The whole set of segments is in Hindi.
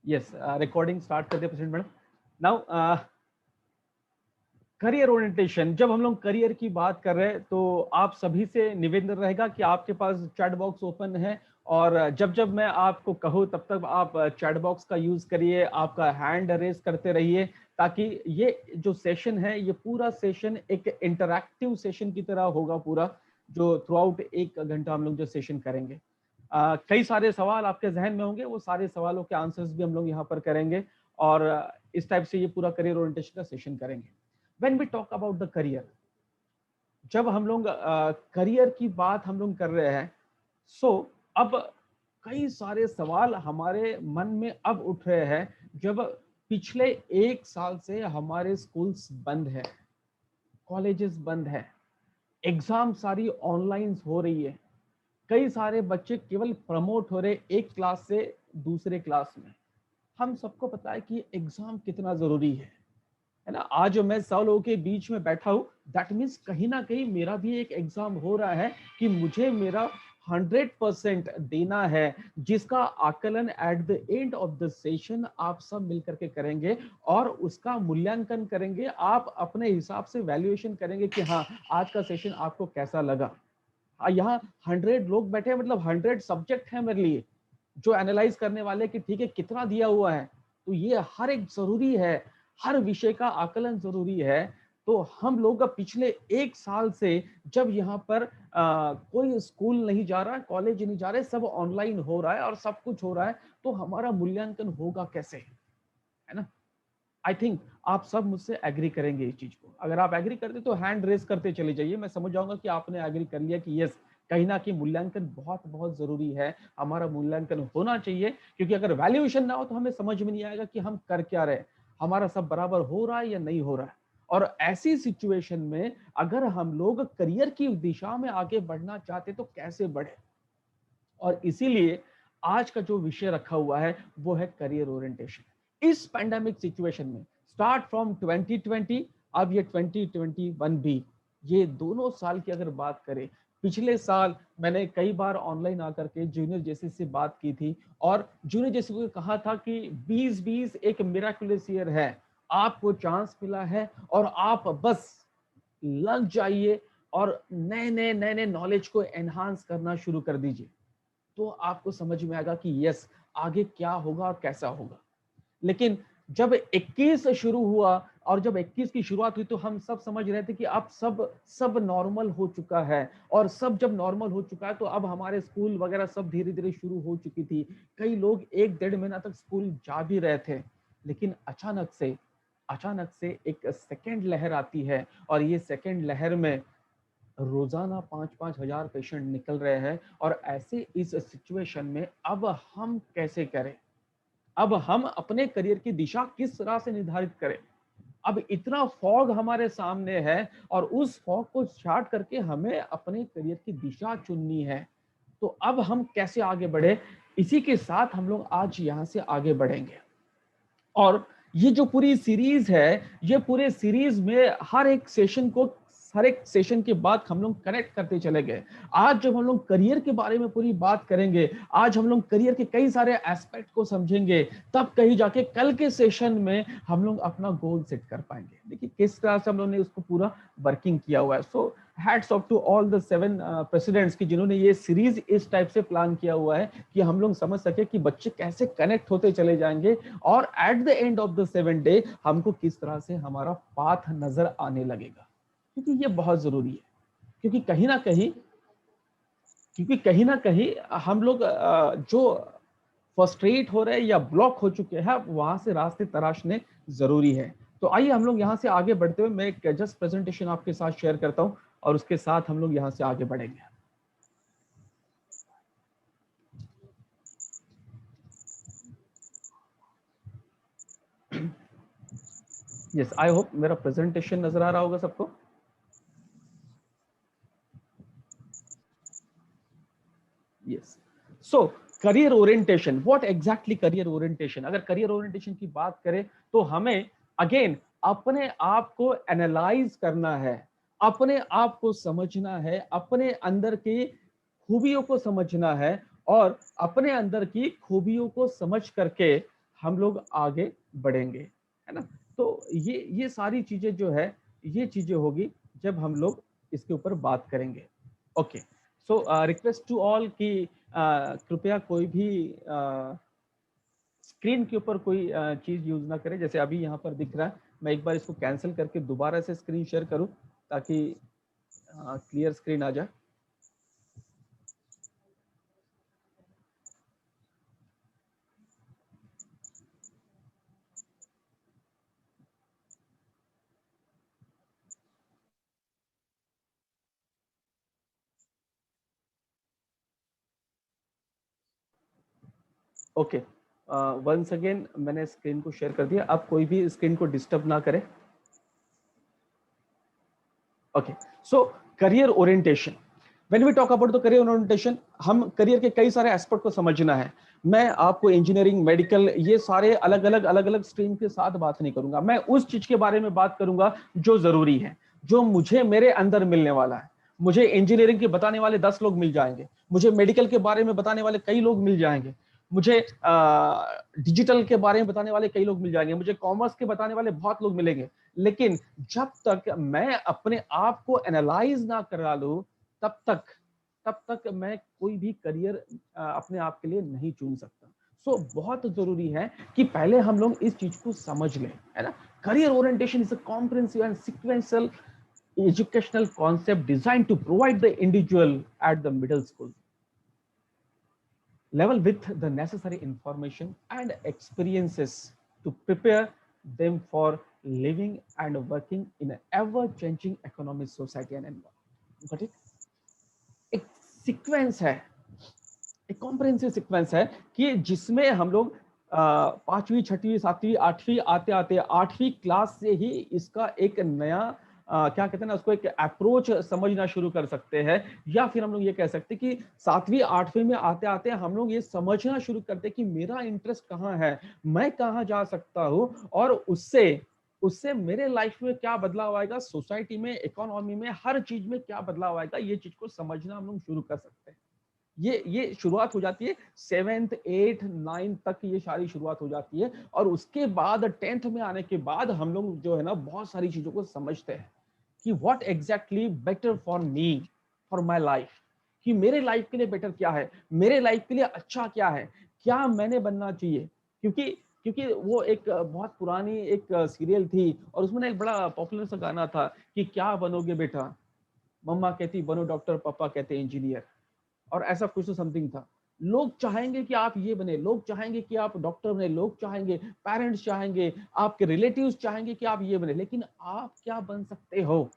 यस, रिकॉर्डिंग स्टार्ट करते हैं president madam. Now career orientation, जब हम लोग करियर की बात कर रहे हैं तो आप सभी से निवेदन रहेगा कि आपके पास चैट बॉक्स ओपन है, और जब जब मैं आपको कहूँ तब तक आप चैट बॉक्स का यूज करिए, आपका हैंड रेज करते रहिए, ताकि ये जो सेशन है ये पूरा सेशन एक इंटरैक्टिव सेशन की तरह होगा पूरा, जो थ्रू आउट 1 घंटा हम लोग जो सेशन करेंगे। कई सारे सवाल आपके जहन में होंगे, वो सारे सवालों के आंसर्स भी हम लोग यहाँ पर करेंगे, और इस टाइप से ये पूरा करियर ओरिएंटेशन का सेशन करेंगे। When we talk about the career, जब हम लोग करियर की बात हम लोग कर रहे हैं, सो अब कई सारे सवाल हमारे मन में अब उठ रहे हैं, जब पिछले 1 साल से हमारे स्कूल्स बंद है, कॉलेजेस बंद है, एग्जाम सारी ऑनलाइन हो रही है, कई सारे बच्चे केवल प्रमोट हो रहे एक क्लास से दूसरे क्लास में। हम सबको पता है कि एग्जाम कितना जरूरी है ना। आज मैं 100 लोगों के बीच में बैठा हूं, दैट मीन्स कहीं ना कहीं मेरा भी एक एग्जाम हो रहा है कि मुझे मेरा 100% देना है, जिसका आकलन at the end of the session आप सब मिलकर के करेंगे, और उसका मूल्यांकन करेंगे, आप अपने हिसाब से वैल्यूएशन करेंगे कि हाँ आज का सेशन आपको कैसा लगा। यहाँ 100 लोग बैठे हैं, मतलब 100 सब्जेक्ट है मेरे लिए जो एनालाइज करने वाले कि ठीक है कितना दिया हुआ है, तो ये हर एक जरूरी है, हर विषय का आकलन जरूरी है। तो हम लोग का पिछले 1 साल से जब यहाँ पर कोई स्कूल नहीं जा रहा है, कॉलेज नहीं जा रहे, सब ऑनलाइन हो रहा है और सब कुछ हो रहा है, तो हमारा मूल्यांकन होगा कैसे, है ना। आई थिंक आप सब मुझसे एग्री करेंगे इस चीज को। अगर आप एग्री करते तो हैंड रेस करते चले जाइए, मैं समझ जाऊंगा कि आपने एग्री कर लिया कि यस, कहीं ना कहीं मूल्यांकन बहुत बहुत जरूरी है, हमारा मूल्यांकन होना चाहिए, क्योंकि अगर वैल्यूएशन ना हो तो हमें समझ में नहीं आएगा कि हम कर क्या रहे, हमारा सब बराबर हो रहा है या नहीं हो रहा है। और ऐसी सिचुएशन में अगर हम लोग करियर की दिशा में आगे बढ़ना चाहते तो कैसे बढ़े, और इसीलिए आज का जो विषय रखा हुआ है वो है करियर ओरिएंटेशन। इस पैंडेमिक सिचुएशन में स्टार्ट फ्रॉम 2020, अब ये 2021 भी, ये दोनों साल की अगर बात करें, पिछले साल मैंने कई बार ऑनलाइन आकर के जूनियर जेसी से बात की थी, और जूनियर जेसी को कहा था कि 2020 एक मिराकुलस ईयर है, आपको चांस मिला है और आप बस लग जाइए और नए नए नॉलेज को एनहांस करना शुरू कर दीजिए, तो आपको समझ में आएगा कि यस आगे क्या होगा और कैसा होगा। लेकिन जब 21 शुरू हुआ, और जब 21 की शुरुआत हुई, तो हम सब समझ रहे थे कि अब सब नॉर्मल हो चुका है, और सब जब नॉर्मल हो चुका है तो अब हमारे स्कूल वगैरह सब धीरे धीरे शुरू हो चुकी थी, कई लोग 1-1.5 महीना तक स्कूल जा भी रहे थे। लेकिन अचानक से एक सेकेंड लहर आती है, और ये सेकेंड लहर में रोजाना 5-5 हजार पेशेंट निकल रहे हैं, और ऐसे इस सिचुएशन में अब हम कैसे करें, अब हम अपने करियर की दिशा किस तरह से निर्धारित करें। अब इतना फॉग हमारे सामने है, और उस फॉग को चार्ट करके हमें अपने करियर की दिशा चुननी है, तो अब हम कैसे आगे बढ़े, इसी के साथ हम लोग आज यहाँ से आगे बढ़ेंगे। और ये जो पूरी सीरीज है, ये पूरे सीरीज में हर एक सेशन के बाद हम लोग कनेक्ट करते चले गए। आज जब हम लोग करियर के बारे में पूरी बात करेंगे, आज हम लोग करियर के कई सारे एस्पेक्ट को समझेंगे, तब कहीं जाके कल के सेशन में हम लोग अपना गोल सेट कर पाएंगे। देखिए किस तरह से हम लोग ने उसको पूरा वर्किंग किया हुआ है। So hats off to all the 7 presidents की जिन्होंने ये सीरीज इस टाइप से प्लान किया हुआ है कि हम लोग समझ सके कि बच्चे कैसे कनेक्ट होते चले जाएंगे, और at the end of the 7 day हमको किस तरह से हमारा पाथ नजर आने लगेगा, क्योंकि ये बहुत जरूरी है। क्योंकि कहीं ना कहीं हम लोग जो फ्रस्ट्रेट हो रहे हैं या ब्लॉक हो चुके हैं, वहां से रास्ते तराशने जरूरी है। तो आइए हम लोग यहाँ से आगे बढ़ते हुए मैं एक जस्ट प्रेजेंटेशन आपके साथ शेयर करता हूँ, और उसके साथ हम लोग यहाँ से आगे बढ़ेंगे। यस, आई होप मेरा प्रेजेंटेशन नजर आ रहा होगा सबको। Yes, so career orientation, what exactly career orientation. अगर करियर ओरिएंटेशन की बात करें तो हमें अगेन अपने आप को एनालाइज करना है, अपने आप को समझना है, अपने अंदर की खूबियों को समझना है, और अपने अंदर की खूबियों को समझ करके हम लोग आगे बढ़ेंगे, है ना। तो ये सारी चीजें जो है, ये चीजें होगी जब हम लोग इसके ऊपर बात करेंगे। Okay, so request to all कि कृपया कोई भी स्क्रीन के ऊपर कोई चीज यूज ना करें। जैसे अभी यहाँ पर दिख रहा है, मैं एक बार इसको कैंसिल करके दोबारा से स्क्रीन शेयर करूं ताकि क्लियर स्क्रीन आ जाए। ओके, वंस अगेन मैंने स्क्रीन को शेयर कर दिया। अब कोई भी स्क्रीन को डिस्टर्ब ना करे। Okay, so career orientation, when we talk about the career orientation, हम करियर के कई सारे एस्पेक्ट को समझना है। मैं आपको इंजीनियरिंग, मेडिकल, ये सारे अलग अलग स्ट्रीम के साथ बात नहीं करूंगा। मैं उस चीज के बारे में बात करूंगा जो जरूरी है, जो मुझे मेरे अंदर मिलने वाला है। मुझे इंजीनियरिंग के बताने वाले 10 लोग मिल जाएंगे, मुझे मेडिकल के बारे में बताने वाले कई लोग मिल जाएंगे, मुझे डिजिटल के बारे में बताने वाले कई लोग मिल जाएंगे, मुझे कॉमर्स के बताने वाले बहुत लोग मिलेंगे। लेकिन जब तक मैं अपने आप को एनालाइज ना करा लूं, तब तक मैं कोई भी करियर अपने आप के लिए नहीं चुन सकता। सो बहुत जरूरी है कि पहले हम लोग इस चीज को समझ लें, है ना। Career orientation is a comprehensive and sequential educational concept designed to provide the individual at the middle school level with the necessary information and experiences to prepare them for living and working in an ever-changing economic society and environment. Got it? एक सीक्वेंस है, एक कॉम्प्रिहेंसिव सीक्वेंस है कि जिसमें हम लोग पांचवी, छठवीं, सातवीं, आठवीं आते आते आठवीं क्लास से ही इसका एक नया क्या कहते हैं ना, उसको एक अप्रोच समझना शुरू कर सकते हैं। या फिर हम लोग ये कह सकते हैं कि सातवीं आठवीं में आते आते हम लोग ये समझना शुरू करते हैं कि मेरा इंटरेस्ट कहाँ है, मैं कहाँ जा सकता हूँ, और उससे उससे मेरे लाइफ में क्या बदलाव आएगा, सोसाइटी में, इकोनॉमी में, हर चीज में क्या बदलाव आएगा, ये चीज को समझना हम लोग शुरू कर सकते हैं। ये शुरुआत हो जाती है 7th 8th 9th तक, ये सारी शुरुआत हो जाती है। और उसके बाद 10th में आने के बाद हम लोग जो है ना बहुत सारी चीजों को समझते हैं कि what exactly better for me, for my life, कि मेरे लाइफ के लिए बेटर क्या है, मेरे लाइफ के लिए अच्छा क्या है, क्या मैंने बनना चाहिए। क्योंकि क्योंकि वो एक बहुत पुरानी एक सीरियल थी और उसमें ना एक बड़ा पॉपुलर सा गाना था कि क्या बनोगे बेटा, मम्मा कहती बनो डॉक्टर, पापा कहते इंजीनियर, और ऐसा कुछ तो समथिंग था। लोग चाहेंगे कि आप ये बने, लोग चाहेंगे कि आप डॉक्टर बने, लोग चाहेंगे, पेरेंट्स चाहेंगे, आपके रिलेटिव्स चाहेंगे कि आप ये बने। लेकिन आप क्या बन सकते हो,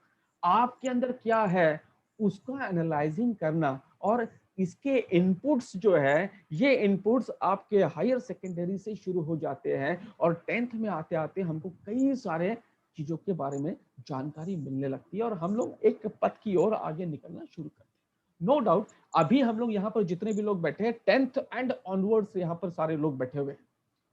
आपके अंदर क्या है, उसका एनालाइजिंग करना। और इसके इनपुट्स जो है, ये इनपुट्स आपके हायर सेकेंडरी से शुरू हो जाते हैं और 10th में आते आते हमको कई सारे चीजों के बारे में जानकारी मिलने लगती है और हम लोग एक पथ की ओर आगे निकलना शुरू करते हैं। नो डाउट, अभी हम लोग यहाँ पर जितने भी लोग बैठे हैं 10th एंड ऑनवर्ड्स यहाँ पर सारे लोग बैठे हुए हैं।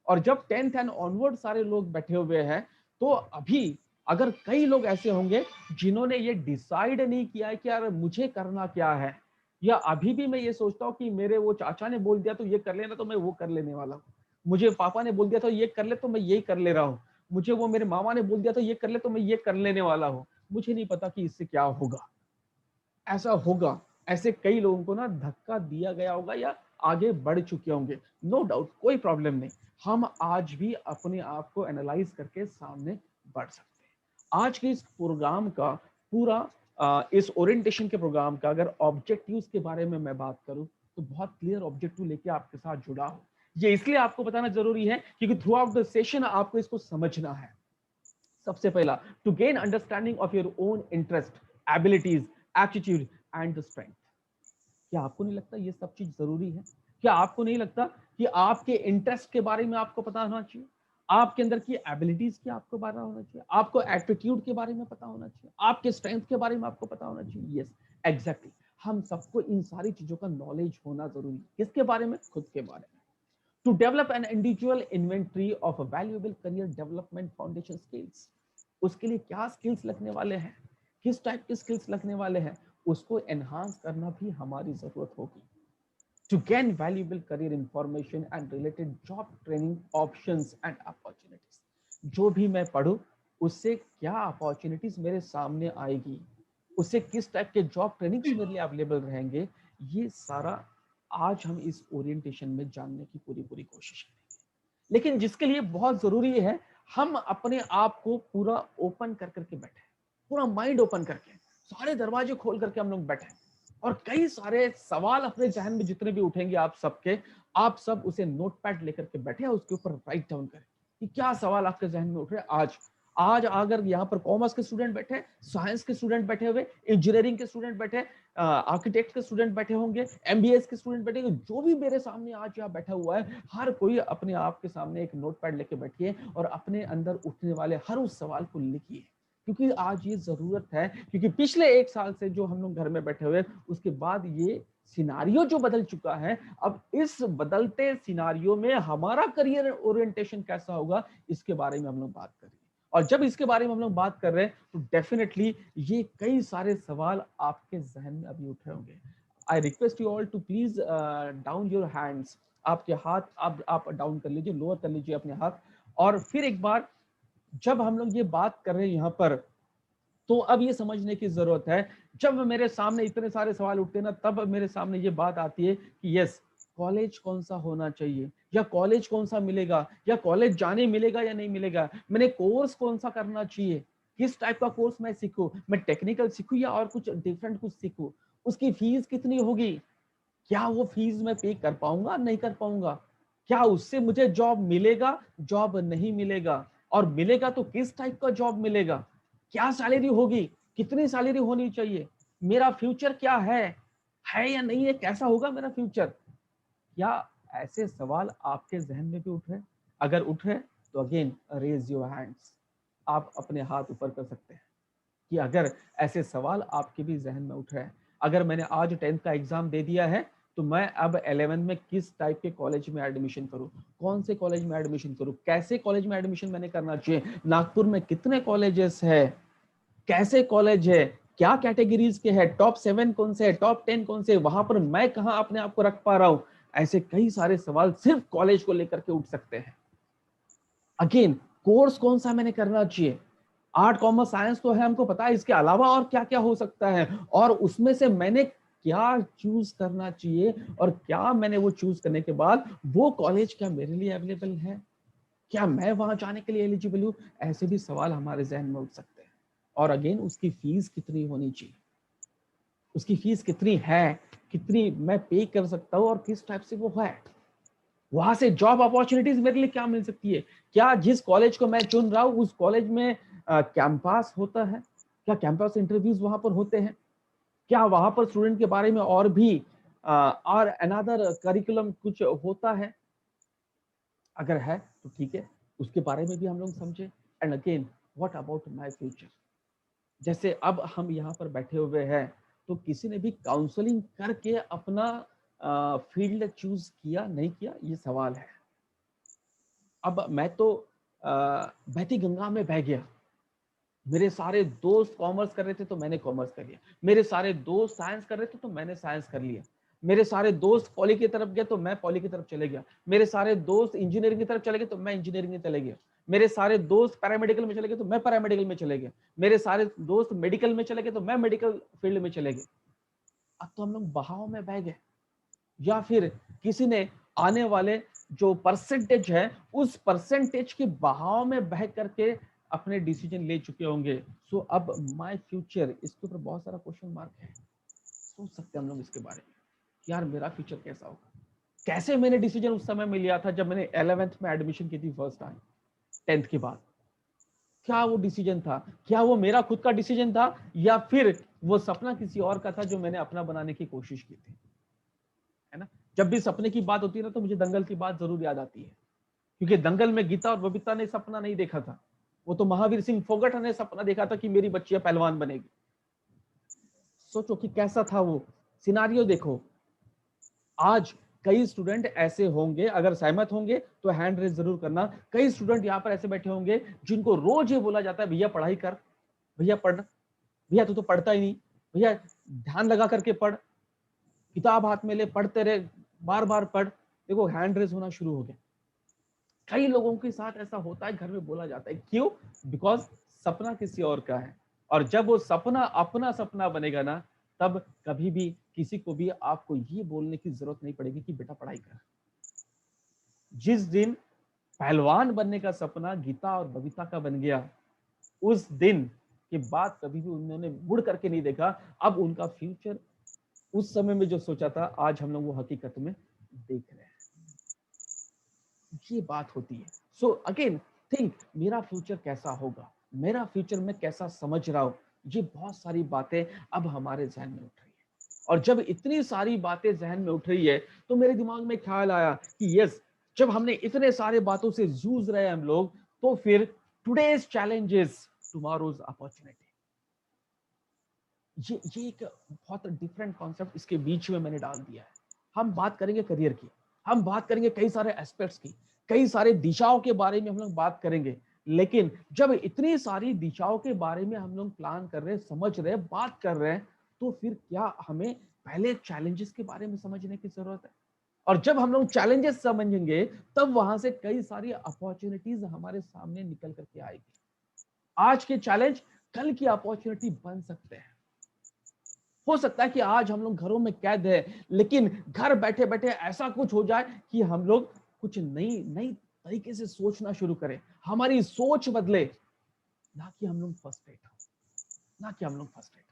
और जब 10th एंड ऑनवर्ड सारे लोग बैठे हुए हैं, तो अभी अगर कई लोग ऐसे होंगे जिन्होंने ये डिसाइड नहीं किया है कि यार मुझे करना क्या है, या अभी भी मैं ये सोचता हूँ कि मेरे वो चाचा ने बोल दिया तो ये कर लेना, तो मैं वो कर लेने वाला हूँ, मुझे पापा ने बोल दिया तो ये कर ले तो मैं यही कर ले रहा हूँ, मुझे वो मेरे मामा ने बोल दिया तो ये कर ले तो मैं ये कर लेने वाला हूँ। मुझे नहीं पता कि इससे क्या होगा, ऐसा होगा। ऐसे कई लोगों को ना धक्का दिया गया होगा या आगे बढ़ चुके होंगे। नो डाउट, कोई प्रॉब्लम नहीं, हम आज भी अपने आप को एनालाइज करके सामने बढ़ सकते हैं। आज के इस प्रोग्राम का पूरा इस ओरिएंटेशन के प्रोग्राम का अगर ऑब्जेक्टिव्स के बारे में मैं बात करूं तो बहुत क्लियर ऑब्जेक्टिव लेके आपके साथ जुड़ा हूं। ये इसलिए आपको बताना जरूरी है क्योंकि थ्रू आउट द सेशन आपको इसको समझना है। सबसे पहला, to gain understanding of your own interest, abilities, aptitude and the strength. क्या आपको नहीं लगता ये सब चीज जरूरी है? क्या आपको नहीं लगता कि आपके इंटरेस्ट के बारे में आपको पता होना चाहिए, आपके अंदर की एबिलिटीज की आपको पता होना चाहिए, आपको एप्टीट्यूड के बारे में पता होना चाहिए, आपके स्ट्रेंथ के बारे में आपको पता होना चाहिए? यस, एग्जैक्टली, हम सबको इन सारी चीजों का नॉलेज होना जरूरी है। किसके बारे में? खुद के बारे में। To develop an individual inventory of valuable career development foundation skills, उसके लिए क्या स्किल्स लगने वाले हैं, किस टाइप के स्किल्स लगने वाले हैं, उसको एनहांस करना भी हमारी जरूरत होगी। to gain valuable career information and related job training options and opportunities. जो भी मैं पढूं उससे क्या अपॉर्चुनिटीज मेरे सामने आएगी, उससे किस टाइप के जॉब ट्रेनिंग्स मेरे लिए अवेलेबल रहेंगे, ये सारा आज हम इस ओरिएंटेशन में जानने की पूरी पूरी कोशिश करेंगे। लेकिन जिसके लिए बहुत जरूरी है हम अपने आप को पूरा ओपन कर करके बैठे, पूरा माइंड ओपन करके, सारे दरवाजे खोल करके हम लोग बैठे और कई सारे सवाल अपने जहन में जितने भी उठेंगे आप सबके, आप सब उसे नोटपैड लेकर के बैठे, उसके ऊपर राइट डाउन करें कि क्या सवाल आपके जहन में उठ रहे हैं आज। आज अगर यहाँ पर कॉमर्स के स्टूडेंट बैठे, साइंस के स्टूडेंट बैठे हुए, इंजीनियरिंग के स्टूडेंट बैठे, आर्किटेक्ट के स्टूडेंट बैठे होंगे, एमबीएस के स्टूडेंट बैठे, जो भी मेरे सामने आज यहाँ बैठा हुआ है, हर कोई अपने आप के सामने एक नोटपैड लेके बैठिए और अपने अंदर उठने वाले हर उस सवाल को लिखिए, क्योंकि आज ये जरूरत है। क्योंकि पिछले 1 साल से जो हम लोग घर में बैठे हुए, उसके बाद ये सिनारियो जो बदल चुका है, अब इस बदलते सिनारियो में हमारा करियर ओरिएंटेशन कैसा होगा, इसके बारे में हम लोग बात करेंगे। और जब इसके बारे में हम लोग बात कर रहे हैं तो डेफिनेटली ये कई सारे सवाल आपके जहन में अभी उठ रहे होंगे। I request you all to please down your hands, आपके हाथ आप डाउन कर लीजिए, लोअर कर लीजिए अपने हाथ। और फिर एक बार जब हम लोग ये बात कर रहे हैं यहाँ पर, तो अब ये समझने की जरूरत है, जब मेरे सामने इतने सारे सवाल उठते हैं ना, तब मेरे सामने ये बात आती है कि यस, कॉलेज कौन सा होना चाहिए, या कॉलेज कौन सा मिलेगा, या कॉलेज जाने मिलेगा या नहीं मिलेगा, मैंने कोर्स कौन सा करना चाहिए, किस टाइप का कोर्स मैं सीखूं, मैं टेक्निकल सीखूं या और कुछ डिफरेंट कुछ सीखूं, उसकी फीस कितनी होगी, क्या वो फीस मैं पे कर पाऊंगा नहीं कर पाऊंगा, क्या उससे मुझे जॉब मिलेगा, जॉब नहीं मिलेगा, और मिलेगा तो किस टाइप का जॉब मिलेगा, क्या सैलरी होगी, कितनी सैलरी होनी चाहिए, मेरा फ्यूचर क्या है या नहीं है, कैसा होगा मेरा फ्यूचर। क्या ऐसे सवाल आपके जहन में भी उठ रहे? अगर उठ रहे तो अगेन रेज योर हैंड्स, आप अपने हाथ ऊपर कर सकते हैं कि अगर ऐसे सवाल आपके भी जहन में उठ रहे हैं। अगर मैंने आज 10th का एग्जाम दे दिया है तो मैं अब 11th में किस टाइप के कॉलेज में एडमिशन करूं, कौन से कॉलेज में एडमिशन करूं, कैसे कॉलेज में एडमिशन मैंने करना चाहिए, नागपुर में कितने कॉलेजेस है, कैसे कॉलेज है, क्या कैटेगरीज के है, टॉप 7 कौन से है, टॉप 10 कौन से, वहां पर मैं कहां अपने आप को रख पा रहा हूं। ऐसे कई सारे सवाल सिर्फ कॉलेज को लेकर के उठ सकते हैं। अगेन, कोर्स कौन सा मैंने करना चाहिए, आर्ट कॉमर्स साइंस तो है, हमको पता है, इसके अलावा और क्या क्या हो सकता है, और उसमें से मैंने क्या चूज करना चाहिए, और क्या मैंने वो चूज करने के बाद वो कॉलेज क्या मेरे लिए अवेलेबल है, क्या मैं वहां जाने के लिए एलिजिबल हूं। ऐसे भी सवाल हमारे जहन में उठ सकते हैं। और अगेन, उसकी फीस कितनी होनी चाहिए, उसकी फीस कितनी है, कितनी मैं पे कर सकता हूँ, और किस टाइप से वो है, वहां से जॉब अपॉर्चुनिटीज मेरे लिए क्या मिल सकती है, क्या जिस कॉलेज को मैं चुन रहा हूँ उस कॉलेज में कैंपस होता है, क्या कैंपस इंटरव्यूज वहां पर होते हैं, क्या वहां पर स्टूडेंट के बारे में और भी और अनदर करिकुलम कुछ होता है, अगर है तो ठीक है, उसके बारे में भी हम लोग समझे। And again, what about my future, जैसे अब हम यहाँ पर बैठे हुए हैं, तो किसी ने भी काउंसलिंग करके अपना फील्ड चूज किया नहीं किया, ये सवाल है। अब मैं तो बहती गंगा में बह गया, मेरे सारे दोस्त कॉमर्स कर रहे थे तो मैंने कॉमर्स कर लिया, मेरे सारे दोस्त साइंस कर रहे थे तो मैंने साइंस कर लिया, मेरे सारे दोस्त पॉली की तरफ गए तो मैं पॉली की तरफ चले गया, मेरे सारे दोस्त इंजीनियरिंग की तरफ चले गए तो मैं इंजीनियरिंग में चले गया, मेरे सारे दोस्त पैरामेडिकल में चले गए तो मैं पैरामेडिकल में चले गया, मेरे सारे दोस्त मेडिकल में चले गए तो मैं मेडिकल फील्ड में चले गए। अब तो हम लोग बहाव में बह गए, या फिर किसी ने आने वाले जो परसेंटेज है उस परसेंटेज के बहाव में बह करके अपने डिसीजन ले चुके होंगे। सो अब माय फ्यूचर, इसके ऊपर बहुत सारा क्वेश्चन मार्क है। सोच सकते हैं हम लोग इसके बारे में, यार मेरा फ्यूचर कैसा होगा, कैसे मैंने डिसीजन उस समय में लिया था जब मैंने 11th में एडमिशन की थी फर्स्ट टाइम 10th के बाद, क्या वो डिसीजन था, क्या वो मेरा खुद का डिसीजन था, या फिर वो सपना किसी और का था जो मैंने अपना बनाने की कोशिश की थी, है ना। जब भी सपने की बात होती है ना, तो मुझे दंगल की बात जरूर याद आती है, क्योंकि दंगल में गीता और बबीता ने सपना नहीं देखा था, वो तो महावीर सिंह फोगट ने सपना देखा था कि मेरी बच्चियां पहलवान बनेगी। सोचो कि कैसा था वो सिनारियो, देखो। आज कई स्टूडेंट ऐसे होंगे, अगर सहमत होंगे तो हैंड रेज जरूर करना, कई स्टूडेंट यहाँ पर ऐसे बैठे होंगे जिनको रोज ये बोला जाता है, भैया पढ़ाई कर, भैया पढ़, भैया तू तो पढ़ता ही नहीं, भैया ध्यान लगा करके पढ़, किताब हाथ में ले, पढ़ते रहे, बार बार पढ़, देखो हैंड रेज होना शुरू हो गया। कई लोगों के साथ ऐसा होता है, घर में बोला जाता है, क्यों? बिकॉज सपना किसी और का है, और जब वो सपना अपना सपना बनेगा ना, तब कभी भी किसी को भी आपको ये बोलने की जरूरत नहीं पड़ेगी कि बेटा पढ़ाई कर। जिस दिन पहलवान बनने का सपना गीता और बबीता का बन गया, उस दिन के बाद कभी भी उन्होंने मुड़ करके नहीं देखा। अब उनका फ्यूचर उस समय में जो सोचा था, आज हम लोग वो हकीकत में देख रहे हैं। ये बात होती है। सो अगेन थिंक, मेरा फ्यूचर कैसा होगा, मेरा फ्यूचर मैं कैसा समझ रहा हूं। ये बहुत सारी बातें अब हमारे जहन में उठ रही है, और जब इतनी सारी बातें जहन में उठ रही है, तो मेरे दिमाग में ख्याल आया कि यस, जब हमने इतने सारे बातों से जूझ रहे हैं हम लोग, तो फिर टुडेज चैलेंजेस टुमारोज अपॉर्चुनिटी, ये एक बहुत डिफरेंट कॉन्सेप्ट इसके बीच में मैंने डाल दिया है। हम बात करेंगे करियर की, हम बात करेंगे कई सारे एस्पेक्ट्स की, कई सारे दिशाओं के बारे में हम लोग बात करेंगे। लेकिन जब इतनी सारी दिशाओं के बारे में हम लोग प्लान कर रहे हैं, समझ रहे हैं, बात कर रहे हैं, तो फिर क्या हमें पहले चैलेंजेस के बारे में समझने की जरूरत है? और जब हम लोग चैलेंजेस समझेंगे, तब वहां से कई सारी अपॉर्चुनिटीज हमारे सामने निकल करके आएगी। आज के चैलेंज कल की अपॉर्चुनिटी बन सकते हैं। हो सकता है कि आज हम लोग घरों में कैद है, लेकिन घर बैठे बैठे ऐसा कुछ हो जाए कि हम लोग कुछ नई नई तरीके से सोचना शुरू करें, हमारी सोच बदले, ना कि हम लोग फ्रस्ट्रेट हो, ना कि हम लोग फ्रस्ट्रेट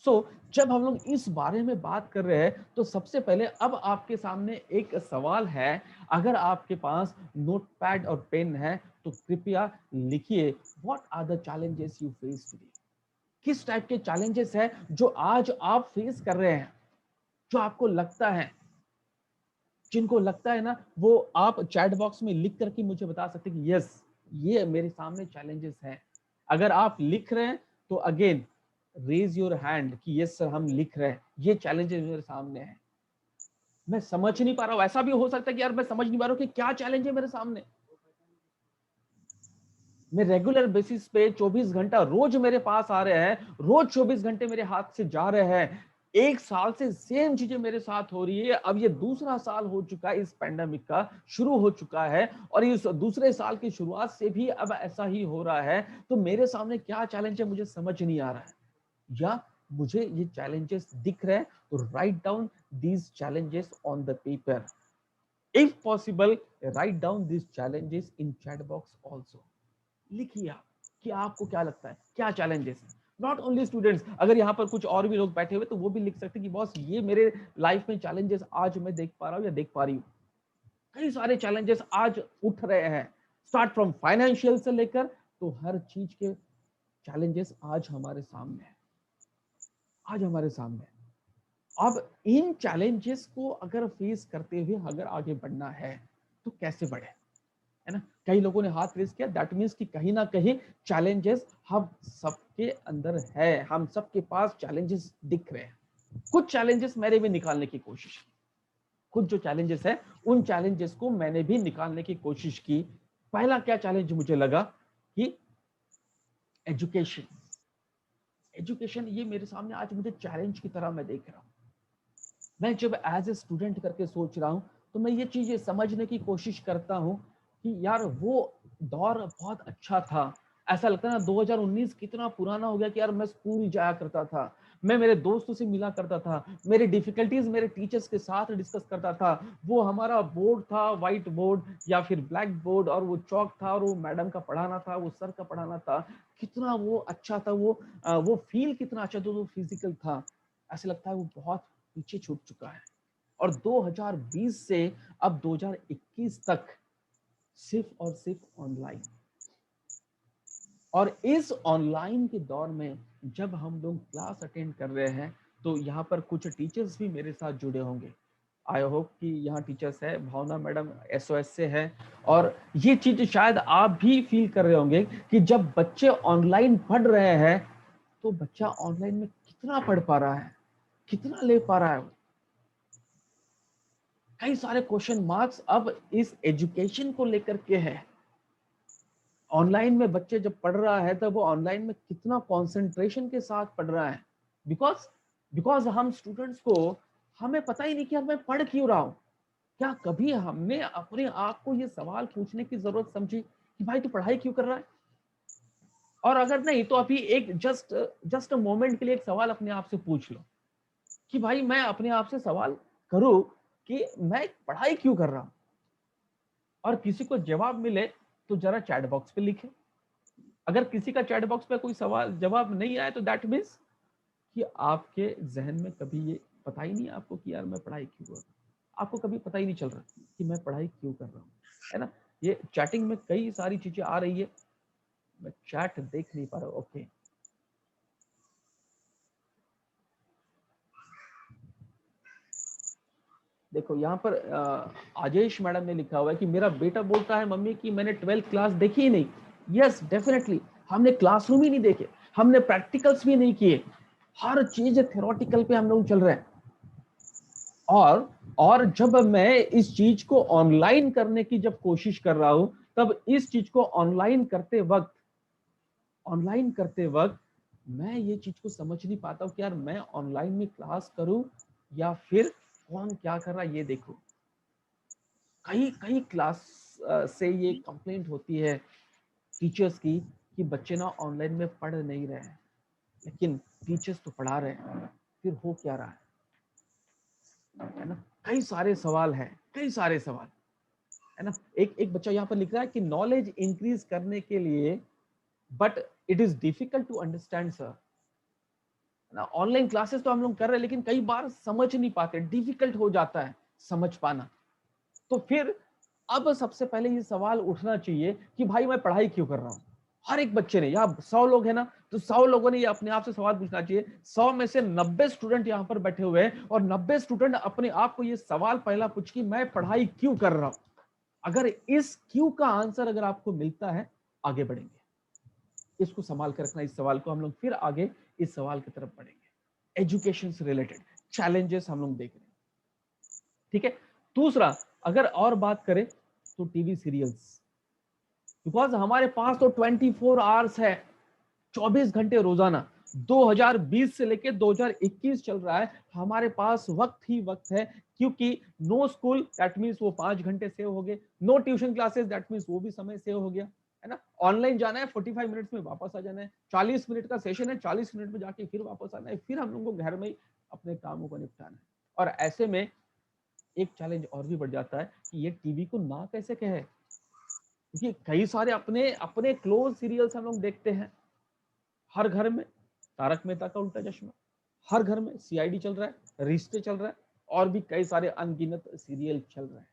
हो। जब हम लोग इस बारे में बात कर रहे हैं, तो सबसे पहले अब आपके सामने एक सवाल है। अगर आपके पास नोटपैड और पेन है, तो कृपया लिखिए, what are the challenges you face today. किस टाइप के चैलेंजेस है जो आज आप फेस कर रहे हैं, जो आपको लगता है, जिनको लगता है ना, वो आप चैट बॉक्स में लिख करके मुझे बता सकते हैं कि यस, ये मेरे सामने चैलेंजेस हैं। अगर आप लिख रहे हैं, तो अगेन रेज योर हैंड कि यस सर, हम लिख रहे हैं, ये चैलेंजेस मेरे सामने है। मैं समझ नहीं पा रहा हूं, ऐसा भी हो सकता है कि यार मैं समझ नहीं पा रहा हूं कि क्या चैलेंज है मेरे सामने। मैं रेगुलर बेसिस पे 24 घंटा रोज मेरे पास आ रहे हैं, रोज 24 घंटे मेरे हाथ से जा रहे हैं। एक साल से सेम चीजें मेरे साथ हो रही है। अब ये दूसरा साल हो चुका है, इस पैंडेमिक का शुरू हो चुका है, और इस दूसरे साल की शुरुआत से भी अब ऐसा ही हो रहा है। तो मेरे सामने क्या चैलेंज है मुझे समझ नहीं आ रहा है, या मुझे ये चैलेंजेस दिख रहे हैं। तो write down these challenges on the paper. If possible, write down these challenges in chat box also. लिखिए आप कि आपको क्या लगता है, क्या चैलेंजेस है। नॉट ओनली स्टूडेंट्स, अगर यहाँ पर कुछ और भी लोग बैठे हुए, तो वो भी लिख सकते हैं कि बॉस, ये मेरे लाइफ में चैलेंजेस आज मैं देख पा रहा हूँ या देख पा रही हूँ। कई सारे चैलेंजेस आज उठ रहे हैं, स्टार्ट फ्रॉम फाइनेंशियल से लेकर, तो हर चीज के चैलेंजेस आज हमारे सामने है, आज हमारे सामने है। अब इन चैलेंजेस को अगर फेस करते हुए अगर आगे बढ़ना है, तो कैसे बढ़े, है ना? कई लोगों ने हाथ रेस किया, दैट मीन्स कि कहीं ना कहीं चैलेंजेस हम सबके अंदर है, हम सबके पास चैलेंजेस दिख रहे हैं। कुछ चैलेंजेस मैंने भी निकालने की कोशिश की, कुछ जो चैलेंजेस है, उन चैलेंजेस को मैंने भी निकालने की कोशिश की। पहला क्या चैलेंज मुझे लगा कि एजुकेशन। एजुकेशन ये मेरे सामने आज मुझे चैलेंज की तरह मैं देख रहा हूँ। मैं जब एज ए स्टूडेंट करके सोच रहा हूँ, तो मैं ये चीजें समझने की कोशिश करता हूँ कि यार वो दौर बहुत अच्छा था। ऐसा लगता है ना, 2019 कितना पुराना हो गया कि यार मैं स्कूल जाया करता था, मैं मेरे दोस्तों से मिला करता था, मेरी डिफिकल्टीज मेरे टीचर्स के साथ डिस्कस करता था। वो हमारा बोर्ड था, व्हाइट बोर्ड या फिर ब्लैक बोर्ड, और वो चौक था, और वो मैडम का पढ़ाना था, वो सर का पढ़ाना था। कितना वो अच्छा था, वो फील कितना अच्छा था, वो फिजिकल था। ऐसा लगता है वो बहुत पीछे छूट चुका है। और 2020 से अब 2021 तक सिर्फ और सिर्फ ऑनलाइन। और इस ऑनलाइन के दौर में जब हम लोग क्लास अटेंड कर रहे हैं, तो यहाँ पर कुछ टीचर्स भी मेरे साथ जुड़े होंगे। आई होप कि यहाँ टीचर्स है, भावना मैडम एसओएस से है। और ये चीज शायद आप भी फील कर रहे होंगे कि जब बच्चे ऑनलाइन पढ़ रहे हैं, तो बच्चा ऑनलाइन में कितना पढ़ पा रहा है, कितना ले पा रहा है। कई सारे क्वेश्चन मार्क्स अब इस एजुकेशन को लेकर के है। ऑनलाइन में बच्चे जब पढ़ रहा है, तब वो ऑनलाइन में कितना कंसंट्रेशन के साथ पढ़ रहा है। बिकॉज बिकॉज हम स्टूडेंट्स को हमें पता ही नहीं कि यार मैं पढ़ क्यों रहा हूँ। क्या कभी हमने अपने आप को ये सवाल पूछने की जरूरत समझी कि भाई तू पढ़ाई क्यों कर रहा है? और अगर नहीं तो अभी एक जस्ट अ मोमेंट के लिए एक सवाल अपने आप से पूछ लो कि भाई मैं अपने आप से सवाल करूं कि मैं पढ़ाई क्यों कर रहा हूं, और किसी को जवाब मिले तो जरा चैट बॉक्स पे लिखे। अगर किसी का चैट बॉक्स पे कोई सवाल जवाब नहीं आए तो दैट मीन्स कि आपके जहन में कभी ये पता ही नहीं आपको कि यार मैं पढ़ाई क्यों कर रहा हूँ। आपको कभी पता ही नहीं चल रहा कि मैं पढ़ाई क्यों कर रहा हूँ, है ना। ये चैटिंग में कई सारी चीजें आ रही है, मैं चैट देख नहीं पा रहा हूँ। ओके, देखो यहाँ पर आजेश मैडम ने लिखा हुआ है कि मेरा बेटा बोलता है मम्मी कि मैंने 12th क्लास देखी ही नहीं। यस डेफिनेटली, हमने क्लासरूम ही नहीं देखे, हमने प्रैक्टिकल्स भी नहीं किए, हर चीज थ्योरेटिकल पे हम लोग चल रहे हैं। और जब मैं इस चीज को ऑनलाइन करने की जब कोशिश कर रहा हूं, तब इस चीज को ऑनलाइन करते वक्त मैं ये चीज को समझ नहीं पाता हूँ कि यार मैं ऑनलाइन में क्लास करूं या फिर कौन क्या कर रहा है ये देखो। कई कई क्लास से ये कंप्लेंट होती है टीचर्स की कि बच्चे ना ऑनलाइन में पढ़ नहीं रहे हैं, लेकिन टीचर्स तो पढ़ा रहे हैं, फिर हो क्या रहा है ना। कई सारे सवाल हैं, कई सारे सवाल, है ना। एक एक बच्चा यहाँ पर लिख रहा है कि नॉलेज इंक्रीज करने के लिए but it is difficult to understand sir. ना ऑनलाइन क्लासेस तो हम लोग कर रहे हैं लेकिन कई बार समझ नहीं पाते, डिफिकल्ट हो जाता है समझ पाना। तो फिर अब सबसे पहले ये सवाल उठना चाहिए कि भाई मैं पढ़ाई क्यों कर रहा हूं। हर एक बच्चे ने, यहाँ 100 लोग हैं ना, तो 100 लोगों ने ये अपने आप से सवाल पूछना चाहिए। 100 में से 90 स्टूडेंट यहाँ पर बैठे हुए हैं और 90 स्टूडेंट अपने आप को ये सवाल पहला पूछ कि मैं पढ़ाई क्यों कर रहा हूं। अगर इस क्यों का आंसर अगर आपको मिलता है, आगे बढ़ेंगे। इसको संभाल कर रखना, इस सवाल को हम लोग फिर आगे इस सवाल की तरफ बढ़ेंगे। एजुकेशन से रिलेटेड चैलेंजेस हम लोग देख रहे हैं, ठीक है। दूसरा, अगर और बात करें तो टीवी सीरियल्स, बिकॉज हमारे पास तो 24 आवर्स है, 24 घंटे रोजाना। 2020 से लेके 2021 चल रहा है, हमारे पास वक्त ही वक्त है, क्योंकि नो स्कूल दैट मीन्स वो 5 घंटे सेव हो गए, no tuition classes that means वो भी समय सेव हो गया, है ना। ऑनलाइन जाना है 45 मिनट्स में वापस आ जाना है, 40 मिनट का सेशन है, 40 मिनट में जाके फिर वापस आना है, फिर हम लोग को घर में ही अपने कामों को निपटाना है। और ऐसे में एक चैलेंज और भी बढ़ जाता है कि ये टीवी को ना कैसे कहे, क्योंकि कई सारे अपने अपने क्लोज सीरियल्स हम लोग देखते हैं। हर घर में तारक मेहता का उल्टा चश्मा, हर घर में सीआईडी चल रहा है, रिश्ते चल रहा है, और भी कई सारे अनगिनत सीरियल चल रहे हैं।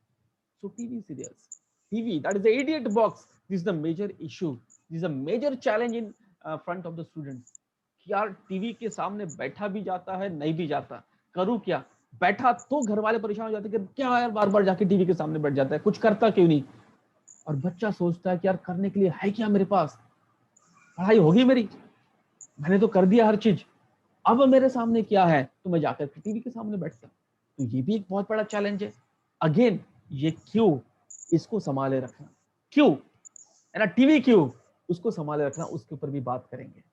So TV serials, TV that is the idiot box, this is the major issue, this is a major challenge in front of the students. यार टीवी के सामने बैठा भी जाता है, नहीं भी जाता, करूं क्या। बैठा तो घर वाले परेशान हो जाते कि क्या यार बार बार जाके टीवी के सामने बैठ जाता है, कुछ करता क्यों नहीं। और बच्चा सोचता है कि यार करने के लिए है क्या मेरे पास, पढ़ाई होगी मेरी, मैंने तो कर दिया हर चीज, अब मेरे सामने क्या है, तो मैं जाकर टीवी के सामने बैठता। तो ये भी एक बहुत बड़ा चैलेंज है। अगेन ये क्यों, इसको संभाले रखना, क्यों, है ना, टीवी क्यों, उसको संभाले रखना, उसके ऊपर भी बात करेंगे।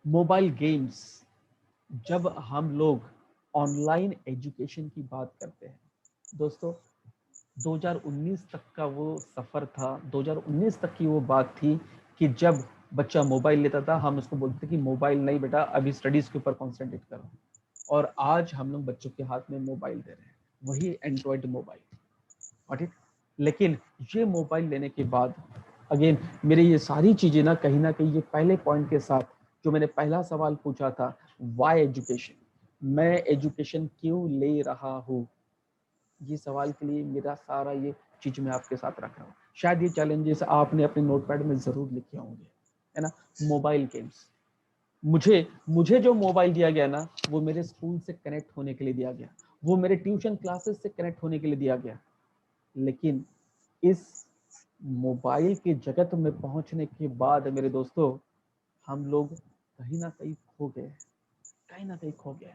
मोबाइल गेम्स, जब हम लोग ऑनलाइन एजुकेशन की बात करते हैं दोस्तों, 2019 तक का वो सफर था, 2019 तक की वो बात थी कि जब बच्चा मोबाइल लेता था हम उसको बोलते थे कि मोबाइल नहीं बेटा, अभी स्टडीज के ऊपर कॉन्सेंट्रेट करो। और आज हम लोग बच्चों के हाथ में मोबाइल दे रहे हैं, वही एंड्रॉयड मोबाइल, ठीक। लेकिन ये मोबाइल लेने के बाद अगेन मेरे ये सारी चीजें ना कहीं ये पहले पॉइंट के साथ जो मैंने पहला सवाल पूछा था, वाई एजुकेशन, मैं एजुकेशन क्यों ले रहा हूँ, ये सवाल के लिए मेरा सारा ये चीज मैं आपके साथ रख रहा हूँ। शायद ये चैलेंजेस आपने अपने नोटपैड में जरूर लिखे होंगे, है ना। मोबाइल गेम्स, मुझे मुझे जो मोबाइल दिया गया ना, वो मेरे स्कूल से कनेक्ट होने के लिए दिया गया, वो मेरे ट्यूशन क्लासेस से कनेक्ट होने के लिए दिया गया। लेकिन इस मोबाइल के जगत में पहुंचने के बाद मेरे दोस्तों, हम लोग कहीं ना कहीं खो गए, कहीं ना कहीं खो गए,